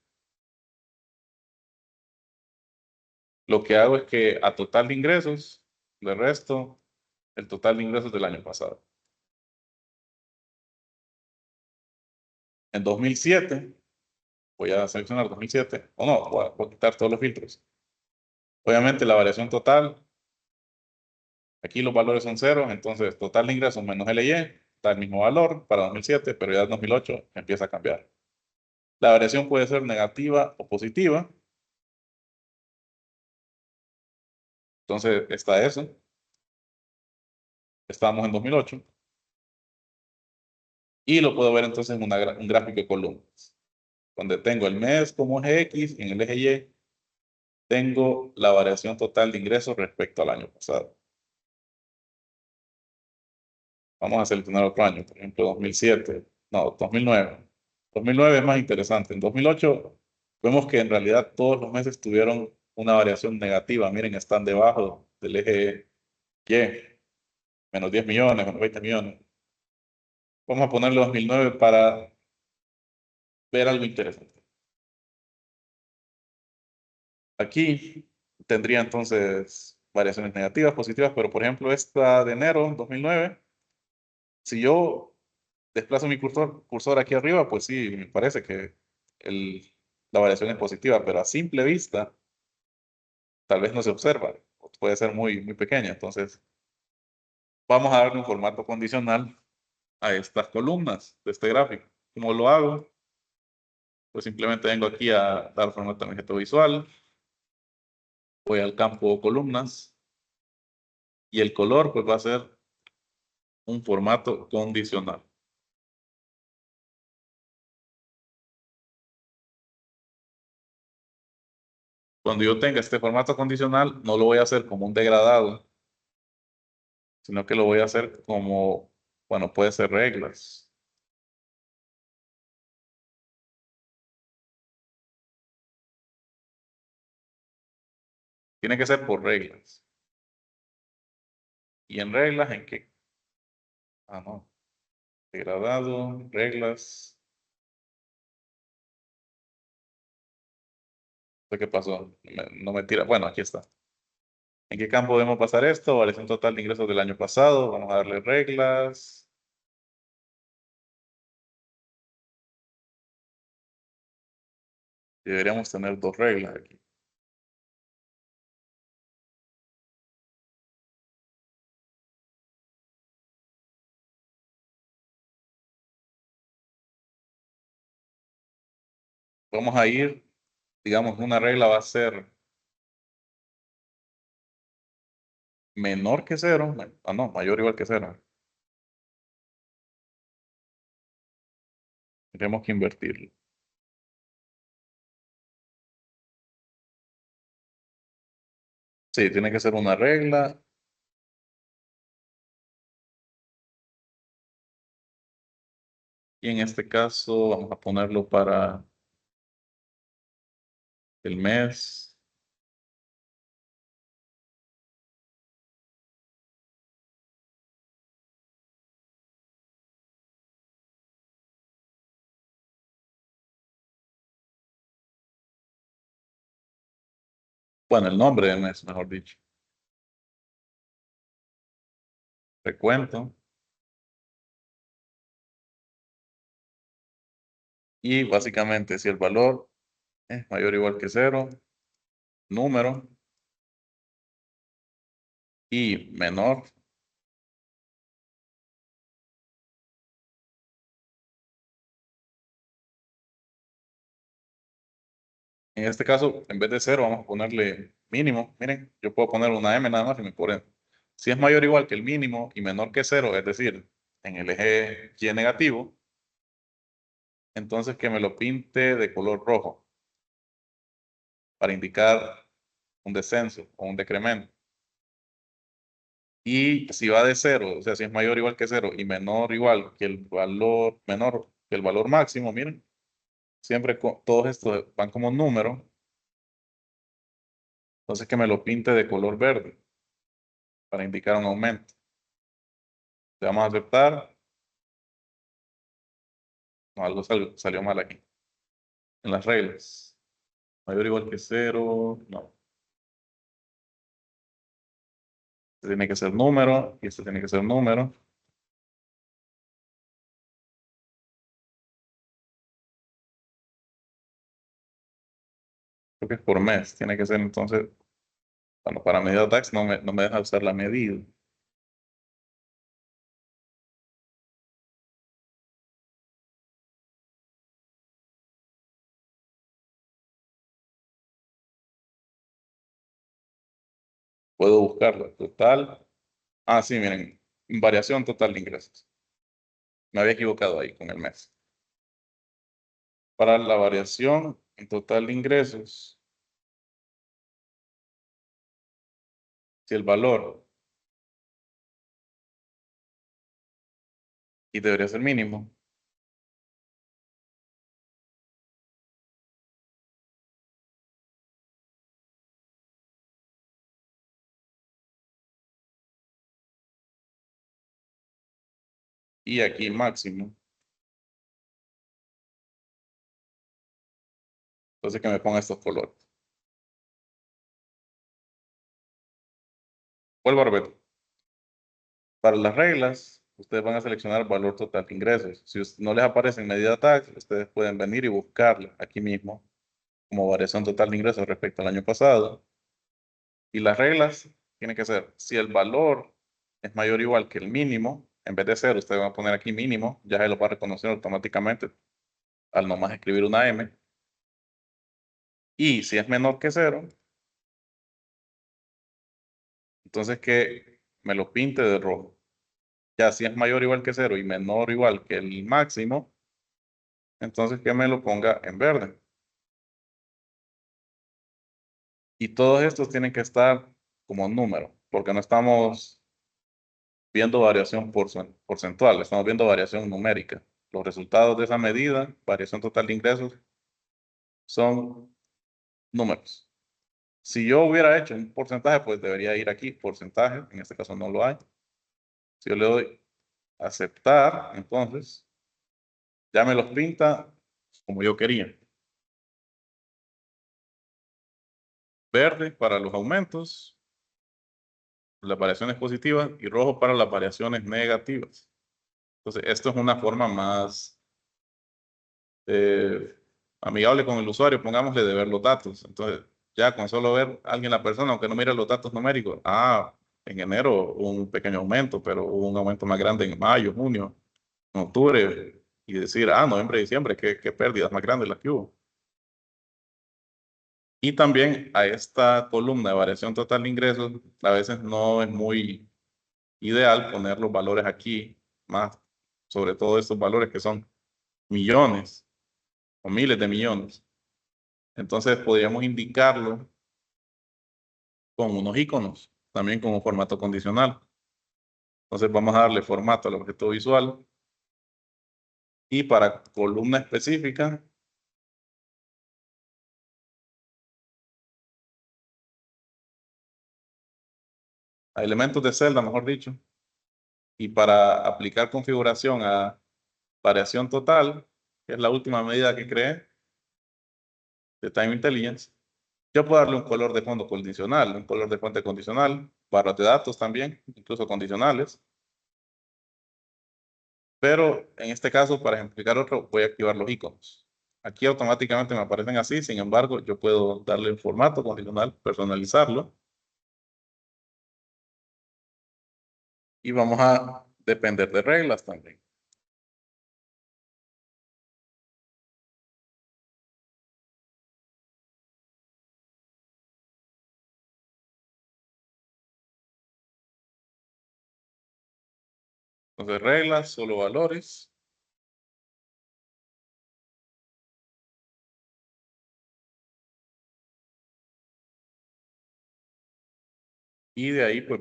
lo que hago es que a total de ingresos le resto el total de ingresos del año pasado. En 2007, voy a seleccionar 2007, o no, voy a quitar todos los filtros. Obviamente la variación total, aquí los valores son ceros, entonces total de ingresos menos LY da el mismo valor para 2007, pero ya en 2008 empieza a cambiar. La variación puede ser negativa o positiva. Entonces está eso. Estamos en 2008. Y lo puedo ver entonces en un gráfico de columnas, donde tengo el mes como eje X y en el eje Y tengo la variación total de ingresos respecto al año pasado. Vamos a seleccionar otro año, por ejemplo 2007, no, 2009. 2009 es más interesante. En 2008 vemos que en realidad todos los meses tuvieron una variación negativa. Miren, están debajo del eje Y, menos 10 millones, menos 20 millones. Vamos a ponerle 2009 para ver algo interesante. Aquí tendría entonces variaciones negativas, positivas, pero por ejemplo esta de enero 2009, si yo desplazo mi cursor aquí arriba, pues sí, me parece que la variación es positiva, pero a simple vista tal vez no se observa, puede ser muy pequeña. Entonces vamos a darle un formato condicional a estas columnas de este gráfico. ¿Cómo lo hago? Pues simplemente vengo aquí a dar formato a mi objeto visual, voy al campo columnas y el color pues va a ser un formato condicional. Cuando yo tenga este formato condicional, no lo voy a hacer como un degradado, sino que lo voy a hacer como, bueno, puede ser reglas. Tiene que ser por reglas. ¿Y en reglas en qué? Ah, no. Degradado, reglas. ¿Qué pasó? No me tira. Bueno, aquí está. ¿En qué campo debemos pasar esto? Variación total de ingresos del año pasado. Vamos a darle reglas. Deberíamos tener dos reglas aquí. Vamos a ir, digamos, una regla va a ser menor que cero. Ah, no, mayor o igual que cero. Tenemos que invertirlo. Sí, tiene que ser una regla. Y en este caso vamos a ponerlo para el mes. Bueno, el nombre del mes, mejor dicho. Recuento. Y básicamente, si el valor es mayor o igual que cero, número, y menor, en este caso, en vez de cero, vamos a ponerle mínimo. Miren, yo puedo poner una M nada más y me pone. Si es mayor o igual que el mínimo y menor que cero, es decir, en el eje Y negativo, entonces que me lo pinte de color rojo para indicar un descenso o un decremento. Y si va de cero, o sea, si es mayor o igual que cero y menor o igual que el valor menor que el valor máximo, miren, siempre todos estos van como números. Entonces que me lo pinte de color verde para indicar un aumento. Le vamos a aceptar. No, algo salió mal aquí. En las reglas. Mayor o igual que cero. No. Este tiene que ser número y este tiene que ser número. Creo que es por mes. Tiene que ser entonces, bueno, para medida tax no me deja usar la medida. Puedo buscarlo. Total. Ah, sí, miren. Variación total de ingresos. Me había equivocado ahí con el mes. Para la variación en total de ingresos, si el valor, y debería ser mínimo, y aquí máximo, entonces que me ponga estos colores. Vuelvo a repetir. Para las reglas, ustedes van a seleccionar valor total de ingresos. Si no les aparece en medida tax, ustedes pueden venir y buscarla aquí mismo como variación total de ingresos respecto al año pasado. Y las reglas tienen que ser, si el valor es mayor o igual que el mínimo, en vez de cero, ustedes van a poner aquí mínimo, ya se lo va a reconocer automáticamente al nomás escribir una M. Y si es menor que cero, entonces que me lo pinte de rojo. Ya si es mayor o igual que 0 y menor o igual que el máximo, entonces que me lo ponga en verde. Y todos estos tienen que estar como número, porque no estamos viendo variación porcentual, estamos viendo variación numérica. Los resultados de esa medida, variación total de ingresos, son números. Si yo hubiera hecho un porcentaje, pues debería ir aquí, porcentaje, en este caso no lo hay. Si yo le doy aceptar, entonces ya me los pinta como yo quería. Verde para los aumentos, las variaciones positivas, y rojo para las variaciones negativas. Entonces, esto es una forma más amigable con el usuario, pongámosle, de ver los datos. Entonces, ya con solo ver a alguien la persona, aunque no mire los datos numéricos, en enero hubo un pequeño aumento, pero hubo un aumento más grande en mayo, junio, en octubre, y decir, noviembre, diciembre, qué pérdidas más grandes las que hubo. Y también a esta columna de variación total de ingresos, a veces no es muy ideal poner los valores aquí, más sobre todo estos valores que son millones o miles de millones. Entonces podríamos indicarlo con unos iconos, también como formato condicional. Entonces vamos a darle formato al objeto visual y para columna específica a elementos de celda, mejor dicho, y para aplicar configuración a variación total, que es la última medida que creé de Time Intelligence, yo puedo darle un color de fondo condicional, un color de fuente condicional, barras de datos también, incluso condicionales. Pero en este caso, para ejemplificar otro, voy a activar los iconos. Aquí automáticamente me aparecen así, sin embargo, yo puedo darle un formato condicional, personalizarlo. Y vamos a depender de reglas también. Entonces, reglas, solo valores. Y de ahí, pues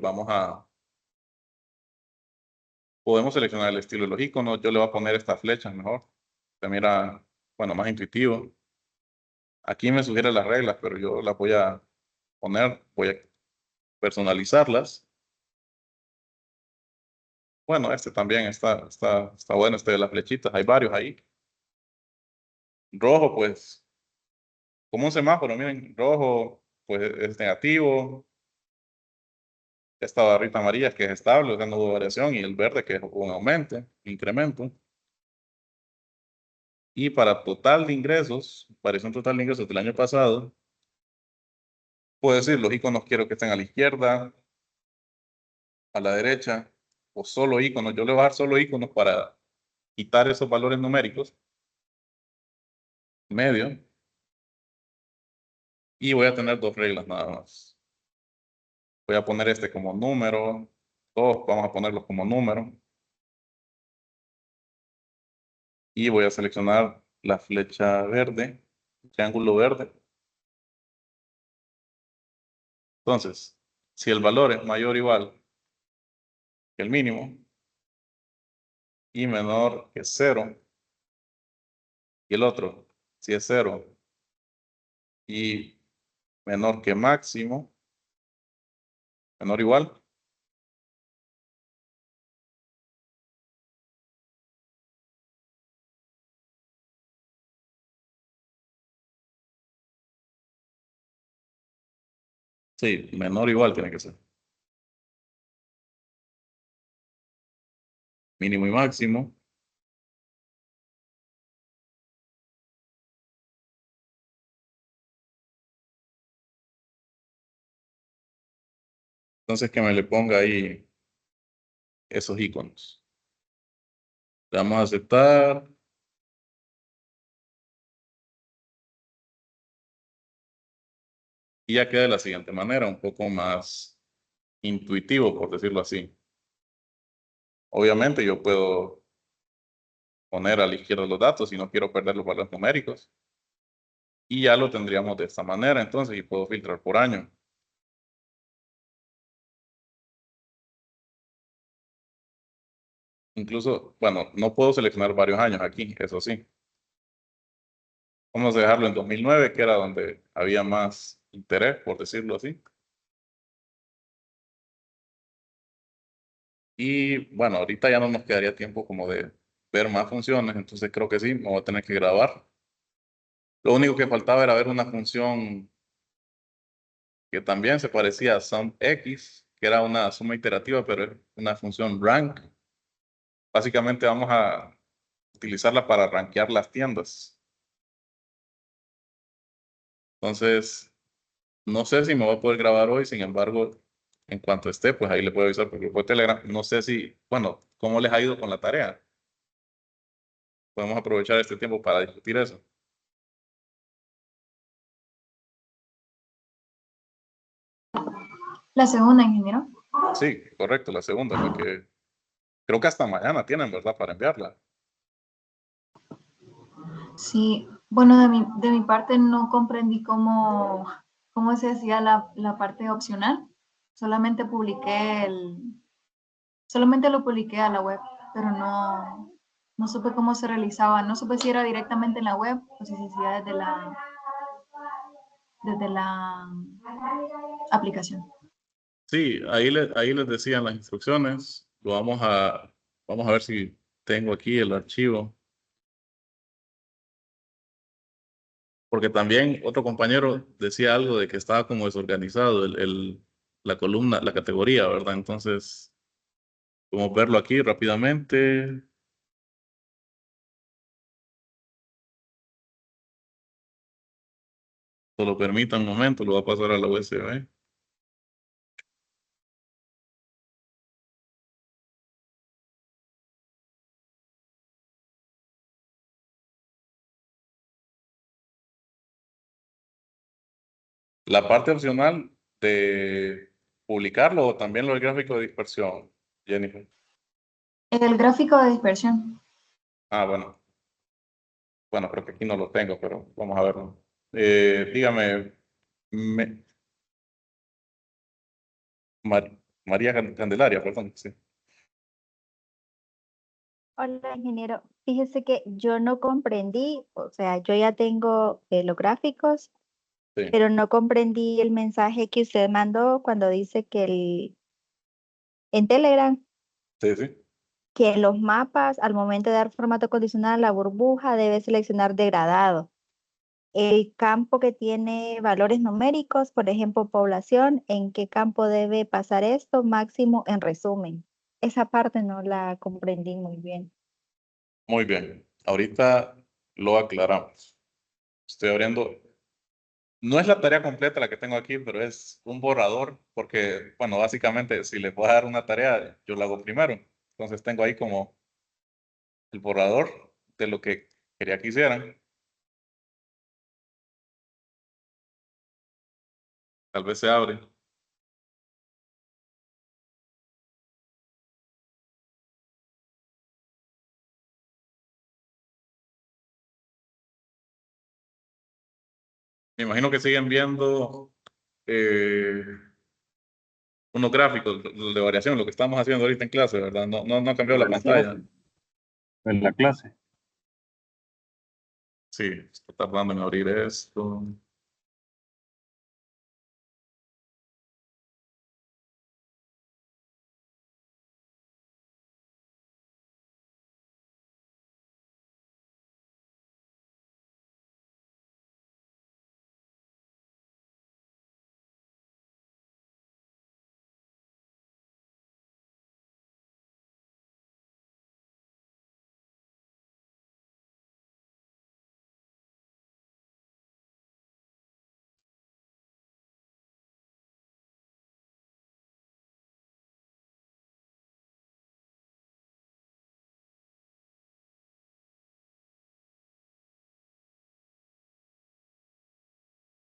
podemos seleccionar el estilo de los iconos. Yo le voy a poner estas flechas mejor. Se mira, bueno, más intuitivo. Aquí me sugiere las reglas, pero yo las voy a poner, voy a personalizarlas. Bueno, este también está bueno, este de las flechitas. Hay varios ahí. Rojo, pues, como un semáforo, miren, rojo, pues es negativo. Esta barrita amarilla que es estable, o sea, no hubo variación, y el verde que es un aumento, incremento. Y para total de ingresos, variación total de ingresos del año pasado, puedo decir, los iconos quiero que estén a la izquierda, a la derecha, o solo iconos. Yo le voy a dar solo iconos para quitar esos valores numéricos, medio, y voy a tener dos reglas nada más. Voy a poner este como número, todos vamos a ponerlos como número, y voy a seleccionar la flecha verde, triángulo verde. Entonces, si el valor es mayor o igual que el mínimo y menor que 0, y el otro, si es 0 y menor que máximo, menor o igual, sí, menor o igual tiene que ser. Mínimo y máximo. Entonces que me le ponga ahí esos iconos. Le vamos a aceptar. Y ya queda de la siguiente manera, un poco más intuitivo, por decirlo así. Obviamente yo puedo poner a la izquierda los datos si no quiero perder los valores numéricos. Y ya lo tendríamos de esta manera entonces y puedo filtrar por año. Incluso, bueno, no puedo seleccionar varios años aquí, eso sí. Vamos a dejarlo en 2009, que era donde había más interés, por decirlo así. Y bueno, ahorita ya no nos quedaría tiempo como de ver más funciones, entonces creo que sí, me voy a tener que grabar. Lo único que faltaba era ver una función que también se parecía a SumX, que era una suma iterativa, pero es una función rank. Básicamente vamos a utilizarla para rankear las tiendas. Entonces, no sé si me voy a poder grabar hoy, sin embargo, en cuanto esté, pues ahí le puedo avisar por el grupo de Telegram. No sé si, bueno, cómo les ha ido con la tarea. Podemos aprovechar este tiempo para discutir eso. La segunda, ingeniero. Sí, correcto, la segunda, la que creo que hasta mañana tienen, ¿verdad? Para enviarla. Sí, bueno, de mi parte no comprendí cómo se hacía la parte opcional. Solamente solamente lo publiqué a la web, pero no supe cómo se realizaba. No supe si era directamente en la web o si se hacía desde la aplicación. Sí, ahí les decían las instrucciones. Vamos a ver si tengo aquí el archivo. Porque también otro compañero decía algo de que estaba como desorganizado la columna, la categoría, ¿verdad? Entonces, podemos verlo aquí rápidamente. Solo permita un momento, lo voy a pasar a la USB. La parte opcional de publicarlo o también lo del gráfico de dispersión, Jennifer. El gráfico de dispersión. Ah, bueno. Bueno, creo que aquí no lo tengo, pero vamos a verlo. Dígame, me- María Candelaria, perdón. Sí, Hola, ingeniero. Fíjese que yo no comprendí, o sea, yo ya tengo los gráficos, sí, pero no comprendí el mensaje que usted mandó cuando dice que en Telegram, sí, sí. que en los mapas, al momento de dar formato condicional a la burbuja, debe seleccionar degradado. El campo que tiene valores numéricos, por ejemplo, población, ¿en qué campo debe pasar esto? Máximo en resumen. Esa parte no la comprendí muy bien. Muy bien. Ahorita lo aclaramos. Estoy abriendo. No es la tarea completa la que tengo aquí, pero es un borrador, porque, bueno, básicamente, si les voy a dar una tarea, yo la hago primero. Entonces tengo ahí como el borrador de lo que quería que hicieran. Tal vez se abre. Me imagino que siguen viendo eh, unos gráficos de variación, lo que estamos haciendo ahorita en clase, ¿verdad? No ha cambiado la pantalla. En la clase. Sí, está tardando en abrir esto.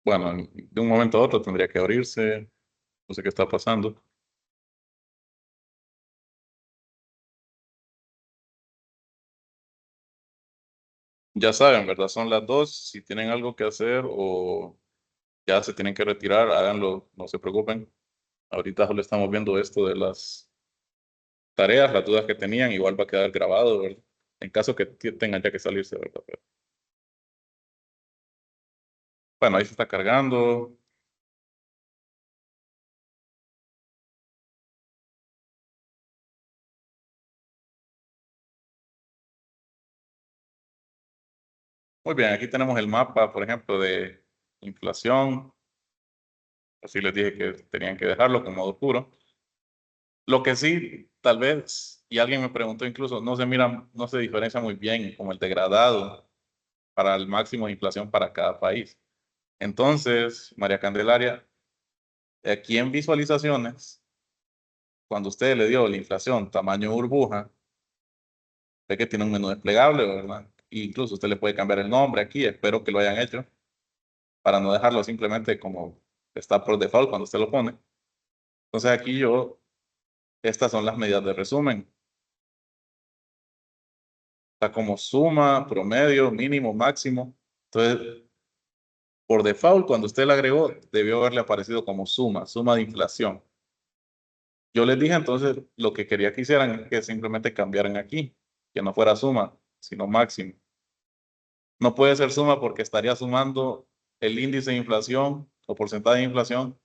Bueno, de un momento a otro tendría que abrirse. No sé qué está pasando. Ya saben, ¿verdad? Son las 2. Si tienen algo que hacer o ya se tienen que retirar, háganlo, no se preocupen. Ahorita solo estamos viendo esto de las tareas, las dudas que tenían, igual va a quedar grabado, ¿verdad? En caso que tengan ya que salirse, ¿verdad? Pero, bueno, ahí se está cargando. Muy bien, aquí tenemos el mapa, por ejemplo, de inflación. Así les dije que tenían que dejarlo con modo oscuro. Lo que sí, tal vez, y alguien me preguntó incluso, no se mira, no se diferencia muy bien como el degradado para el máximo de inflación para cada país. Entonces, María Candelaria, aquí en visualizaciones, cuando usted le dio la inflación tamaño burbuja, ve que tiene un menú desplegable, ¿verdad? E incluso usted le puede cambiar el nombre aquí, espero que lo hayan hecho, para no dejarlo simplemente como está por default cuando usted lo pone. Entonces aquí estas son las medidas de resumen. Está como suma, promedio, mínimo, máximo. Entonces, por default, cuando usted la agregó, debió haberle aparecido como suma de inflación. Yo les dije entonces, lo que quería que hicieran es que simplemente cambiaran aquí, que no fuera suma, sino máximo. No puede ser suma porque estaría sumando el índice de inflación o porcentaje de inflación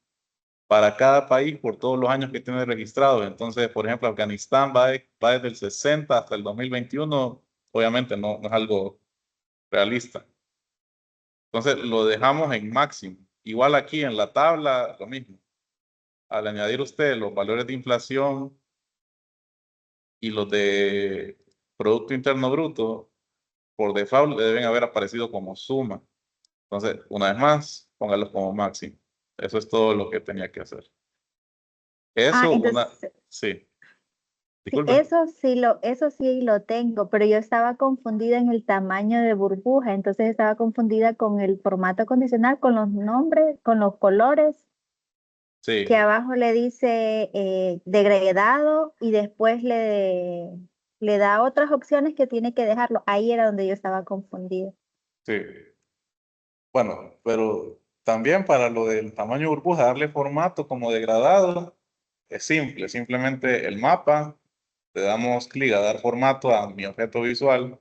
para cada país por todos los años que tiene registrado. Entonces, por ejemplo, Afganistán va desde el 60 hasta el 2021. Obviamente no es algo realista. Entonces, lo dejamos en máximo. Igual aquí en la tabla, lo mismo. Al añadir usted los valores de inflación y los de Producto Interno Bruto, por default le deben haber aparecido como suma. Entonces, una vez más, póngalos como máximo. Eso es todo lo que tenía que hacer. Ah, Eso, entonces, sí, sí, disculpe. eso sí lo tengo, pero yo estaba confundida en el tamaño de burbuja, entonces estaba confundida con el formato condicional, con los nombres, con los colores, Sí, que abajo le dice degradado y después le da otras opciones que tiene que dejarlo. Ahí era donde yo estaba confundida. sí. Bueno, pero también para lo del tamaño burbuja, darle formato como degradado, es simple. Simplemente el mapa, le damos clic a dar formato a mi objeto visual.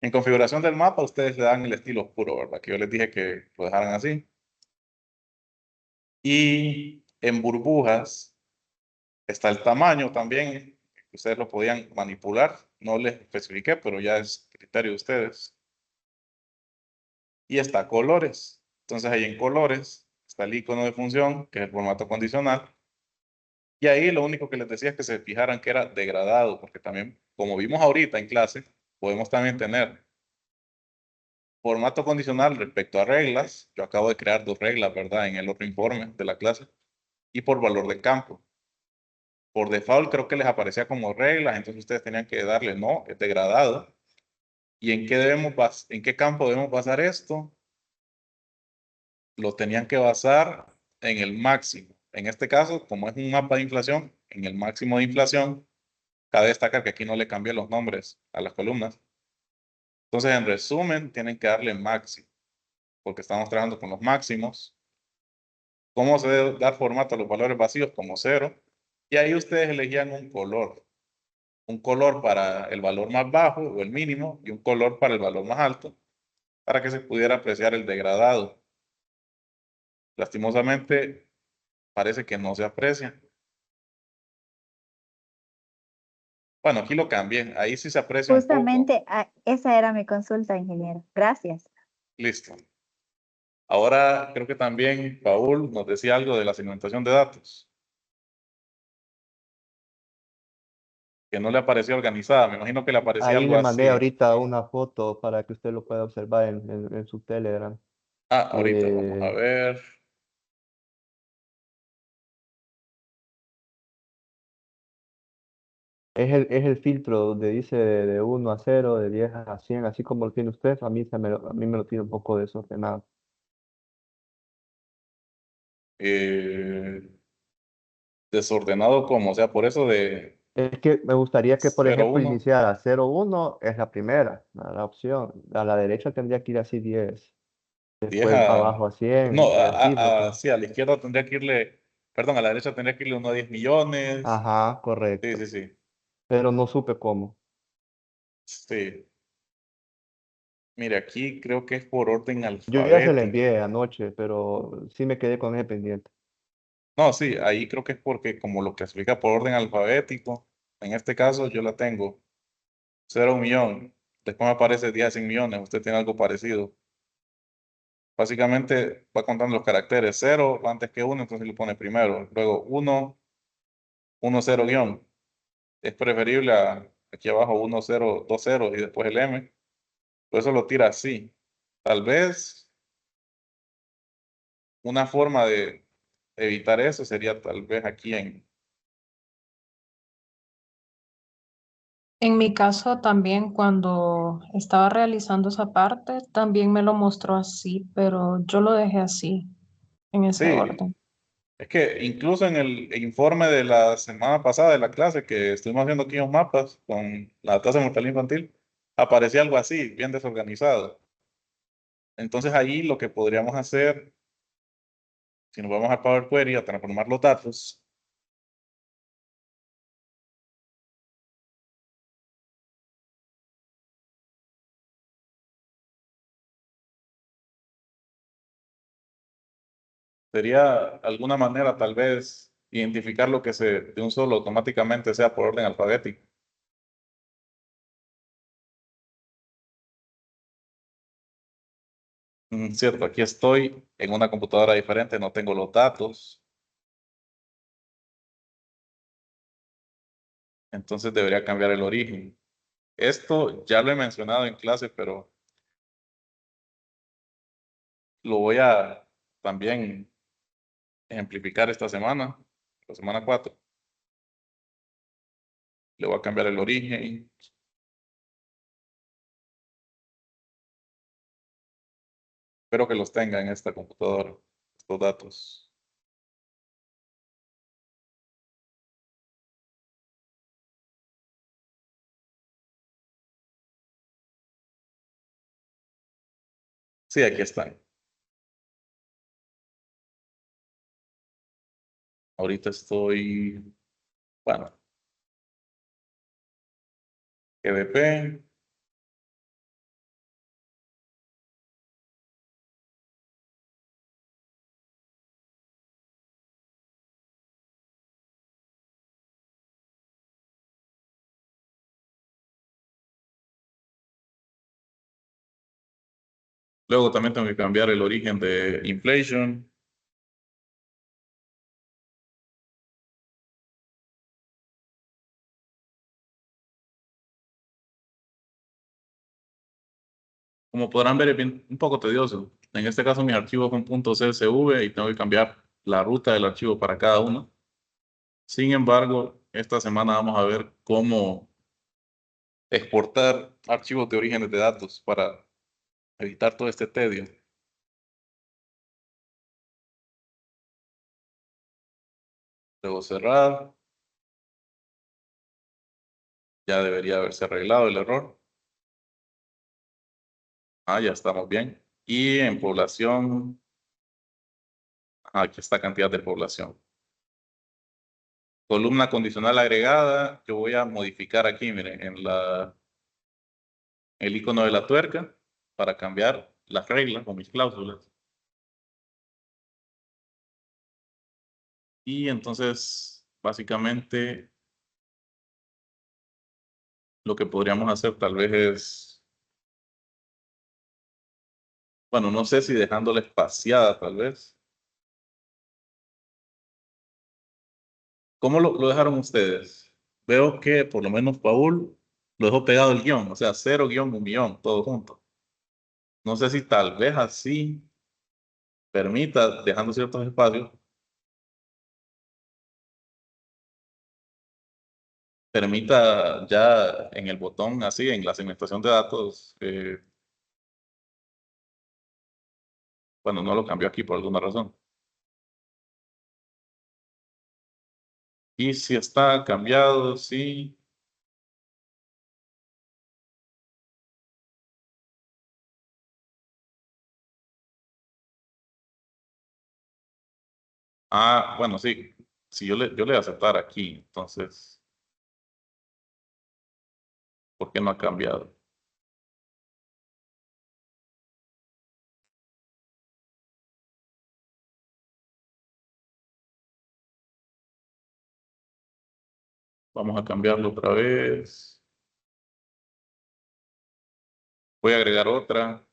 En configuración del mapa, ustedes le dan el estilo oscuro, ¿verdad? Que yo les dije que lo dejaran así. Y en burbujas está el tamaño también. Ustedes lo podían manipular. No les especifiqué, pero ya es criterio de ustedes. Y está colores. Entonces ahí en colores está el icono de función, que es el formato condicional. Y ahí lo único que les decía es que se fijaran que era degradado, porque también, como vimos ahorita en clase, podemos también tener formato condicional respecto a reglas. Yo acabo de crear 2 reglas, ¿verdad? En el otro informe de la clase. Y por valor de campo. Por default creo que les aparecía como reglas, entonces ustedes tenían que darle no, es degradado. ¿Y en qué campo debemos basar esto? Lo tenían que basar en el máximo. En este caso, como es un mapa de inflación, en el máximo de inflación, cabe destacar que aquí no le cambié los nombres a las columnas. Entonces, en resumen, tienen que darle máximo, porque estamos trabajando con los máximos. ¿Cómo se debe dar formato a los valores vacíos? Como 0. Y ahí ustedes elegían un color. Un color para el valor más bajo o el mínimo y un color para el valor más alto, para que se pudiera apreciar el degradado. Lastimosamente, parece que no se aprecia. Bueno, aquí lo cambié. Ahí sí se aprecia un poco. Justamente esa era mi consulta, ingeniero. Gracias. Listo. Ahora creo que también Paul nos decía algo de la segmentación de datos. Que no le aparecía organizada. Me imagino que le aparecía Ahí algo le mandé así. ahorita una foto para que usted lo pueda observar en su Telegram. Ah, ahorita vamos a Eh, ver. es el filtro donde dice de 1 a 0, de 10 a 100, así como lo tiene usted. A mí me lo tiene un poco desordenado. eh, Desordenado como, o sea, por eso de Es que me gustaría que, por 0, ejemplo, 1. iniciara 0, 1 es la primera, la opción. A la derecha tendría que ir así 10. 10 Después abajo a no, 100 y así, porque... sí, a la izquierda tendría que irle, perdón, a la derecha tendría que irle uno a 10 millones. Ajá, Sí, sí, correcto. sí, Pero no supe cómo. sí. Mire, aquí creo que es por orden Yo ya se la alfabético. envié anoche, pero sí me quedé con ese pendiente. No, sí, ahí creo que es porque como lo clasifica por orden alfabético, en este caso yo la tengo 0, 1 millón, después me aparece 10 a 100 millones, usted tiene algo parecido. Básicamente va contando los caracteres, 0 va antes que 1, entonces lo pone primero. Luego 1, 1, 0 guión. Es preferible aquí abajo 1, 0, 2 ceros y después el M. Por eso lo tira así. Tal vez una forma de evitar eso sería tal vez aquí En mi caso también cuando estaba realizando esa parte, también me lo mostró así, pero yo lo dejé así, en ese Sí, orden. es que incluso en el informe de la semana pasada de la clase que estuvimos haciendo aquí unos mapas con la tasa de mortalidad infantil, aparecía algo así, bien desorganizado. Entonces ahí lo que podríamos hacer, si nos vamos a Power Query a transformar los datos, sería alguna manera tal vez identificar lo que de un solo automáticamente sea por orden alfabético. Cierto, aquí estoy en una computadora diferente, no tengo los datos, entonces debería cambiar el origen. Esto ya lo he mencionado en clase, pero lo voy a también ejemplificar esta semana, la semana 4. Le voy a cambiar el origen. Espero que los tenga en esta computadora, estos datos. Sí, aquí están. Ahorita estoy, bueno, GDP. Luego también tengo que cambiar el origen de inflation. Como podrán ver, es un poco tedioso. En este caso, mis archivos son .csv y tengo que cambiar la ruta del archivo para cada uno. Sin embargo, esta semana vamos a ver cómo exportar archivos de orígenes de datos para evitar todo este tedio. Luego cerrar. Ya debería haberse arreglado el error. Ya estamos bien. Y en población, aquí está cantidad de población. Columna condicional agregada, yo voy a modificar aquí, miren, en el icono de la tuerca para cambiar las reglas o mis cláusulas. Y entonces, básicamente, lo que podríamos hacer tal vez es, bueno, no sé si dejándola espaciada tal vez. ¿Cómo lo dejaron ustedes? Veo que por lo menos Paul lo dejó pegado el guión, o sea, 0 guión, 1 millón, todo junto. No sé si tal vez así permita, dejando ciertos espacios, permita ya en el botón así, en la segmentación de datos, bueno, no lo cambió aquí por alguna razón. Y si está cambiado, sí. Ah, bueno, sí. Si yo le voy a aceptar aquí, entonces, ¿por qué no ha cambiado? Vamos a cambiarlo otra vez. Voy a agregar otra.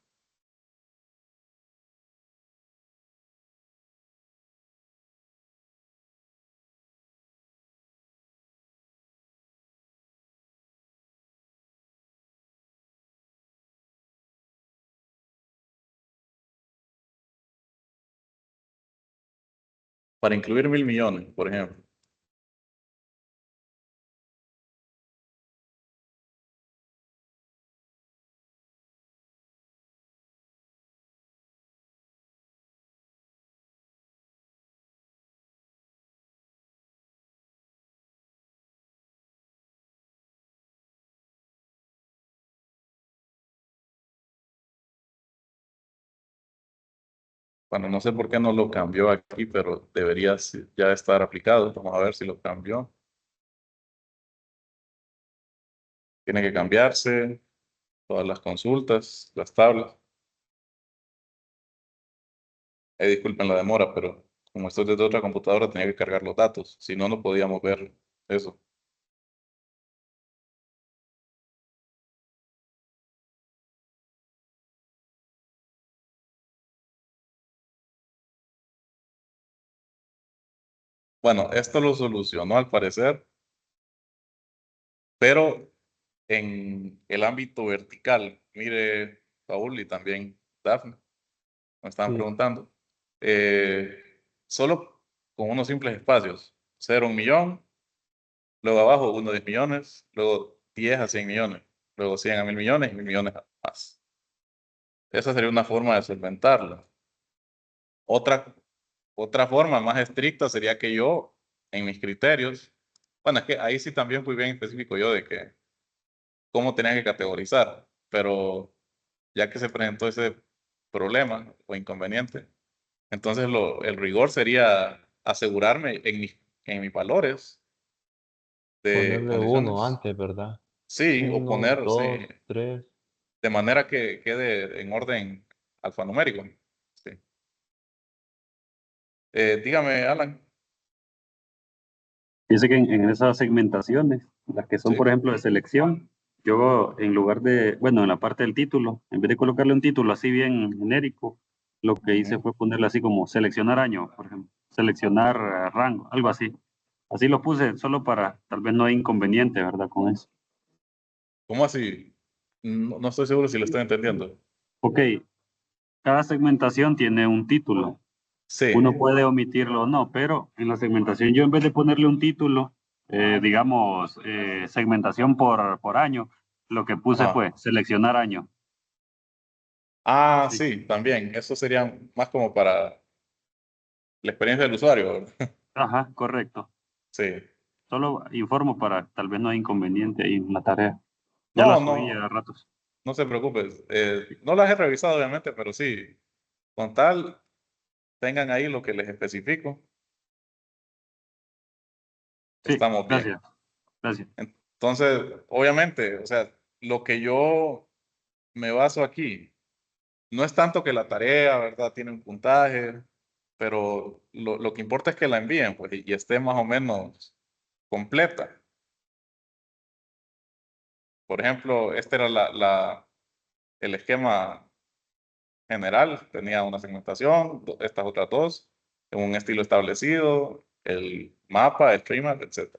Para incluir 1.000.000.000, por ejemplo. Bueno, no sé por qué no lo cambió aquí, pero debería ya estar aplicado. Vamos a ver si lo cambió. Tiene que cambiarse todas las consultas, las tablas. Disculpen la demora, pero como estoy desde otra computadora, tenía que cargar los datos. Si no, no podíamos ver eso. Bueno, esto lo solucionó al parecer, pero en el ámbito vertical. Mire, Paul y también Dafne, me estaban Sí. preguntando. Solo con unos simples espacios. 0 a 1.000.000, luego abajo 1 a 10 millones, luego 10 a 100 millones, luego 100 a 1.000.000.000 y 1.000.000.000 a más. Esa sería una forma de solventarlo. Otra forma más estricta sería que yo, en mis criterios, bueno, es que ahí sí también fui bien específico yo de que cómo tenía que categorizar, pero ya que se presentó ese problema o inconveniente, entonces el rigor sería asegurarme en mis valores de Ponerle uno condiciones. antes, ¿verdad? Sí, o 1, poner, sí, 2, 3. de manera que quede en orden alfanumérico. Sí. Dígame, Alan. Dice que en esas segmentaciones, las que son, Sí. por ejemplo, de selección, yo en lugar de, bueno, en la parte del título, en vez de colocarle un título así bien genérico, lo que hice Ujú. fue ponerle así como seleccionar año, por ejemplo, seleccionar rango, algo así. Así lo puse solo para, tal vez no hay inconveniente, ¿verdad? Con eso. ¿Cómo así? No, no estoy seguro si lo estoy entendiendo. Ok, cada segmentación tiene un título. Sí. Uno puede omitirlo o no, pero en la segmentación yo en vez de ponerle un título, digamos, segmentación por año, lo que puse Ajá. fue seleccionar año. Ah, Sí. sí, también. Eso sería más como para la experiencia del usuario, ¿verdad? Ajá, correcto. Sí. Solo informo para tal vez no hay inconveniente ahí en la tarea. Ya la No, subí no, a ratos. no se preocupe. No las he revisado, obviamente, pero sí, con tal, tengan ahí lo que les especifico, Sí, estamos bien. gracias, gracias. Entonces, obviamente, o sea, lo que yo me baso aquí no es tanto que la tarea, ¿verdad? Tiene un puntaje, pero lo que importa es que la envíen, pues, y esté más o menos completa. Por ejemplo, este era el esquema general, tenía una segmentación, estas otras dos, en un estilo establecido, el mapa, el streamer, etc.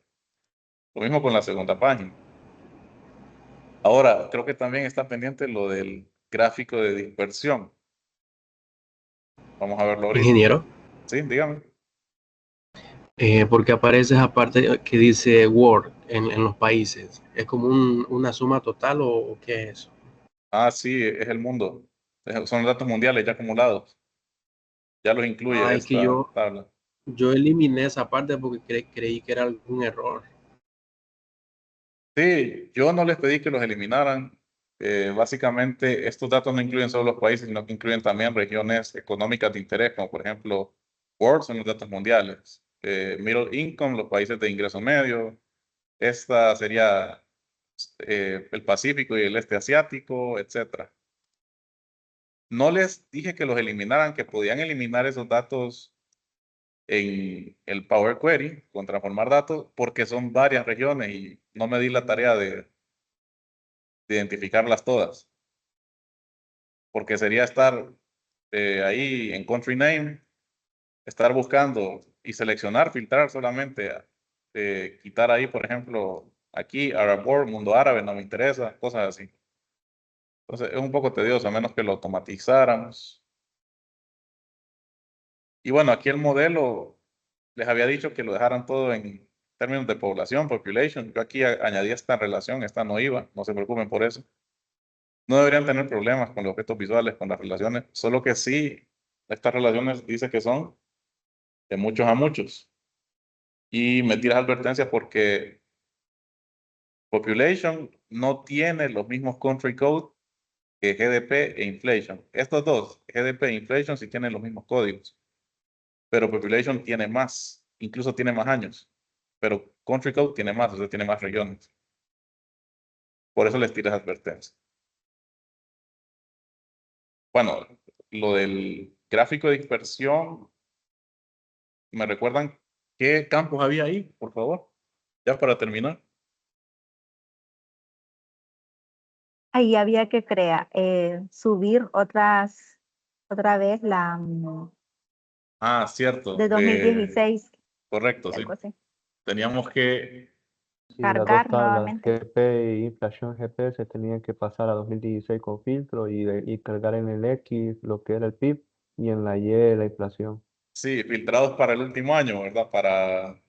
Lo mismo con la segunda página. Ahora, creo que también está pendiente lo del gráfico de dispersión. Vamos a verlo ahorita. Ingeniero, Sí, dígame. porque aparece esa parte que dice Word en los países. ¿Es como una suma total o qué es eso? Ah, sí, es el mundo. Son datos mundiales ya acumulados. Ya los incluye Ah, es que esta yo, tabla. Yo eliminé esa parte porque creí que era algún error. Sí, yo no les pedí que los eliminaran. Básicamente, estos datos no incluyen solo los países, sino que incluyen también regiones económicas de interés, como por ejemplo, World son los datos mundiales. Middle Income, los países de ingreso medio. Esta sería el Pacífico y el este asiático, etcétera. No les dije que los eliminaran, que podían eliminar esos datos en el Power Query con transformar datos, porque son varias regiones y no me di la tarea de identificarlas todas. Porque sería estar ahí en Country Name, estar buscando y seleccionar, filtrar solamente, quitar ahí, por ejemplo, aquí Arab World, mundo árabe, no me interesa, cosas así. Entonces es un poco tedioso, a menos que lo automatizáramos. Y bueno, aquí el modelo, les había dicho que lo dejaran todo en términos de población, population. Yo aquí añadí esta relación, esta no iba, no se preocupen por eso. No deberían tener problemas con los objetos visuales, con las relaciones, solo que sí, estas relaciones dice que son de muchos a muchos. Y metí las advertencias porque population no tiene los mismos country code que GDP e inflation. Estos dos, GDP e inflation, sí tienen los mismos códigos, pero population tiene más, incluso tiene más años, pero country code tiene más, o sea, tiene más regiones. Por eso les tiré esa advertencia. Bueno, lo del gráfico de dispersión, ¿me recuerdan qué campos había ahí, por favor? Ya para terminar. Ahí había que subir otra vez la Ah, cierto. de 2016 Correcto, y sí. algo así. Teníamos que, Sí, las dos Cargar tablas, nuevamente. GP y inflación GP, se tenían que pasar a 2016 con filtro y cargar en el X lo que era el PIB y en la Y la inflación. sí, filtrados para el último año, ¿verdad? Para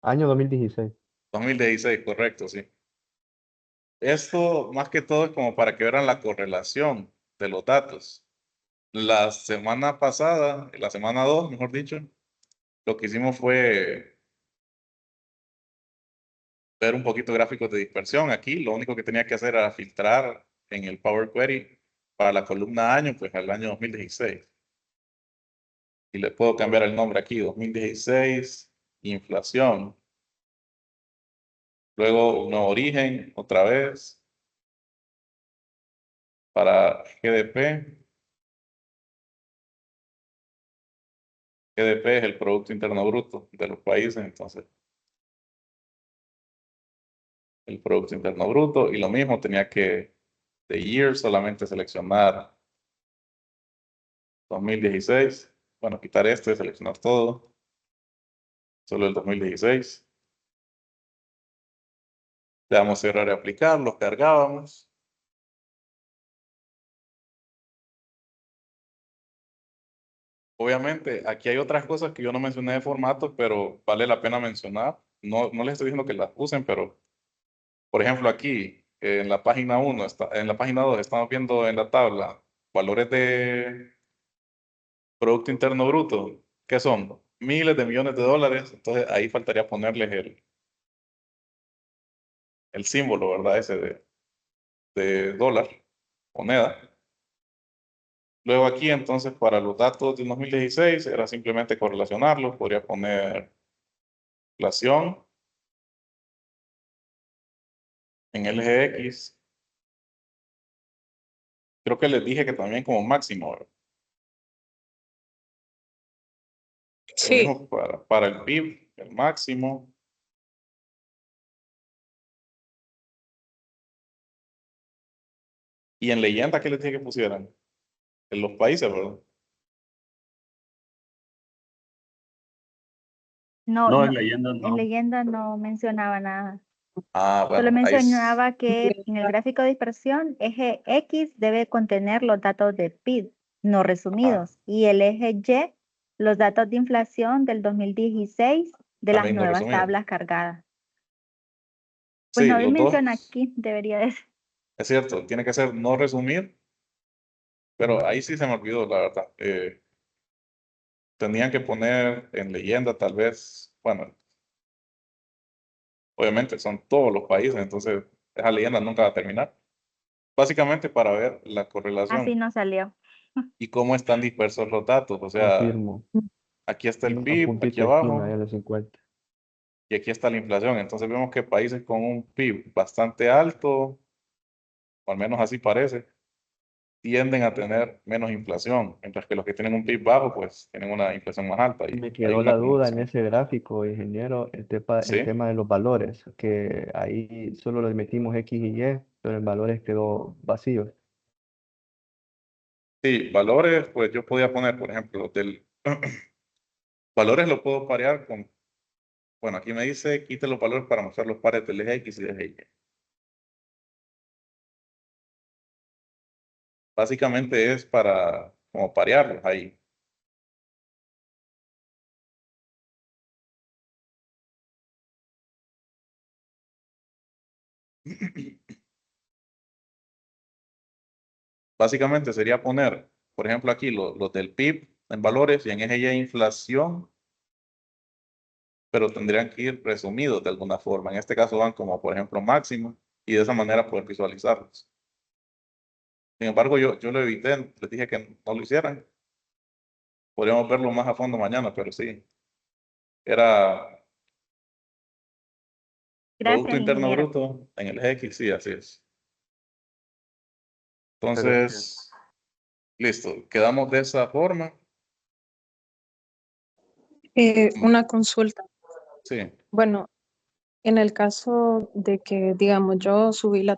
Año 2016. 2016, correcto, sí. Esto más que todo es como para que vean la correlación de los datos. La semana pasada, la semana 2, mejor dicho, lo que hicimos fue ver un poquito gráficos de dispersión. Aquí lo único que tenía que hacer era filtrar en el Power Query para la columna año, pues al año 2016. Y le puedo cambiar el nombre aquí, 2016, inflación. Luego un nuevo origen, otra vez, para GDP. GDP es el Producto Interno Bruto de los países, entonces el Producto Interno Bruto. Y lo mismo, tenía que de year solamente seleccionar 2016. Bueno, quitar este, seleccionar todo. Solo el 2016. Le damos a cerrar y aplicar, los cargábamos. Obviamente, aquí hay otras cosas que yo no mencioné de formato, pero vale la pena mencionar. No, no les estoy diciendo que las usen, pero por ejemplo aquí, en la página 1, en la página 2, estamos viendo en la tabla valores de Producto Interno Bruto, que son miles de millones de dólares. Entonces ahí faltaría ponerles el símbolo, ¿verdad? Ese de dólar, moneda. Luego aquí entonces para los datos de 2016 era simplemente correlacionarlos. Podría poner inflación en el eje X. Creo que les dije que también como máximo, ¿verdad? Lo Sí, mismo para el PIB, el máximo. Y en leyenda, ¿qué les dije que pusieran? En los países, ¿verdad? No, No, en no, leyendas en no. leyenda no mencionaba nada. Ah, Solo bueno, ahí mencionaba que en el gráfico de dispersión, eje X debe contener los datos de PIB, no ajá, resumidos, y el eje Y, los datos de inflación del 2016 de las también no nuevas resumido. tablas cargadas. Pues Sí, no los menciona dos, aquí, debería de ser. es cierto, tiene que ser no resumir, pero ahí sí se me olvidó, la verdad. Tenían que poner en leyenda tal vez, bueno, obviamente son todos los países, entonces esa leyenda nunca va a terminar. Básicamente para ver la Así correlación no salió. y cómo están dispersos los datos. O sea, Confirmo. aquí está el Un PIB, aquí puntito de China abajo, de los 50. y aquí está la inflación. Entonces vemos que países con un PIB bastante alto, o al menos así parece, tienden a tener menos inflación, mientras que los que tienen un PIB bajo, pues tienen una inflación más alta. Y Me hay quedó una la duda en acumulación. ese gráfico, ingeniero, Sí, el tema de los valores, que ahí solo le metimos X y Y, pero el valores quedó vacío. sí, valores, pues yo podía poner, por ejemplo, valores lo puedo parear con, bueno, aquí me dice, quite los valores para mostrar los pares del eje X y del eje Y. Básicamente es para, como parearlos ahí. Básicamente sería poner, por ejemplo, aquí los del PIB en valores y en eje Y inflación, pero tendrían que ir resumidos de alguna forma. En este caso van como, por ejemplo, máximo y de esa manera poder visualizarlos. Sin embargo, yo lo evité, les dije que no lo hicieran. Podríamos verlo más a fondo mañana, pero sí. Era Producto Gracias, Interno ingeniero. Bruto en el eje X, sí, así es. Gracias. Entonces, listo, quedamos de esa forma. Una consulta. Sí. Bueno, en el caso de que, digamos, yo subí la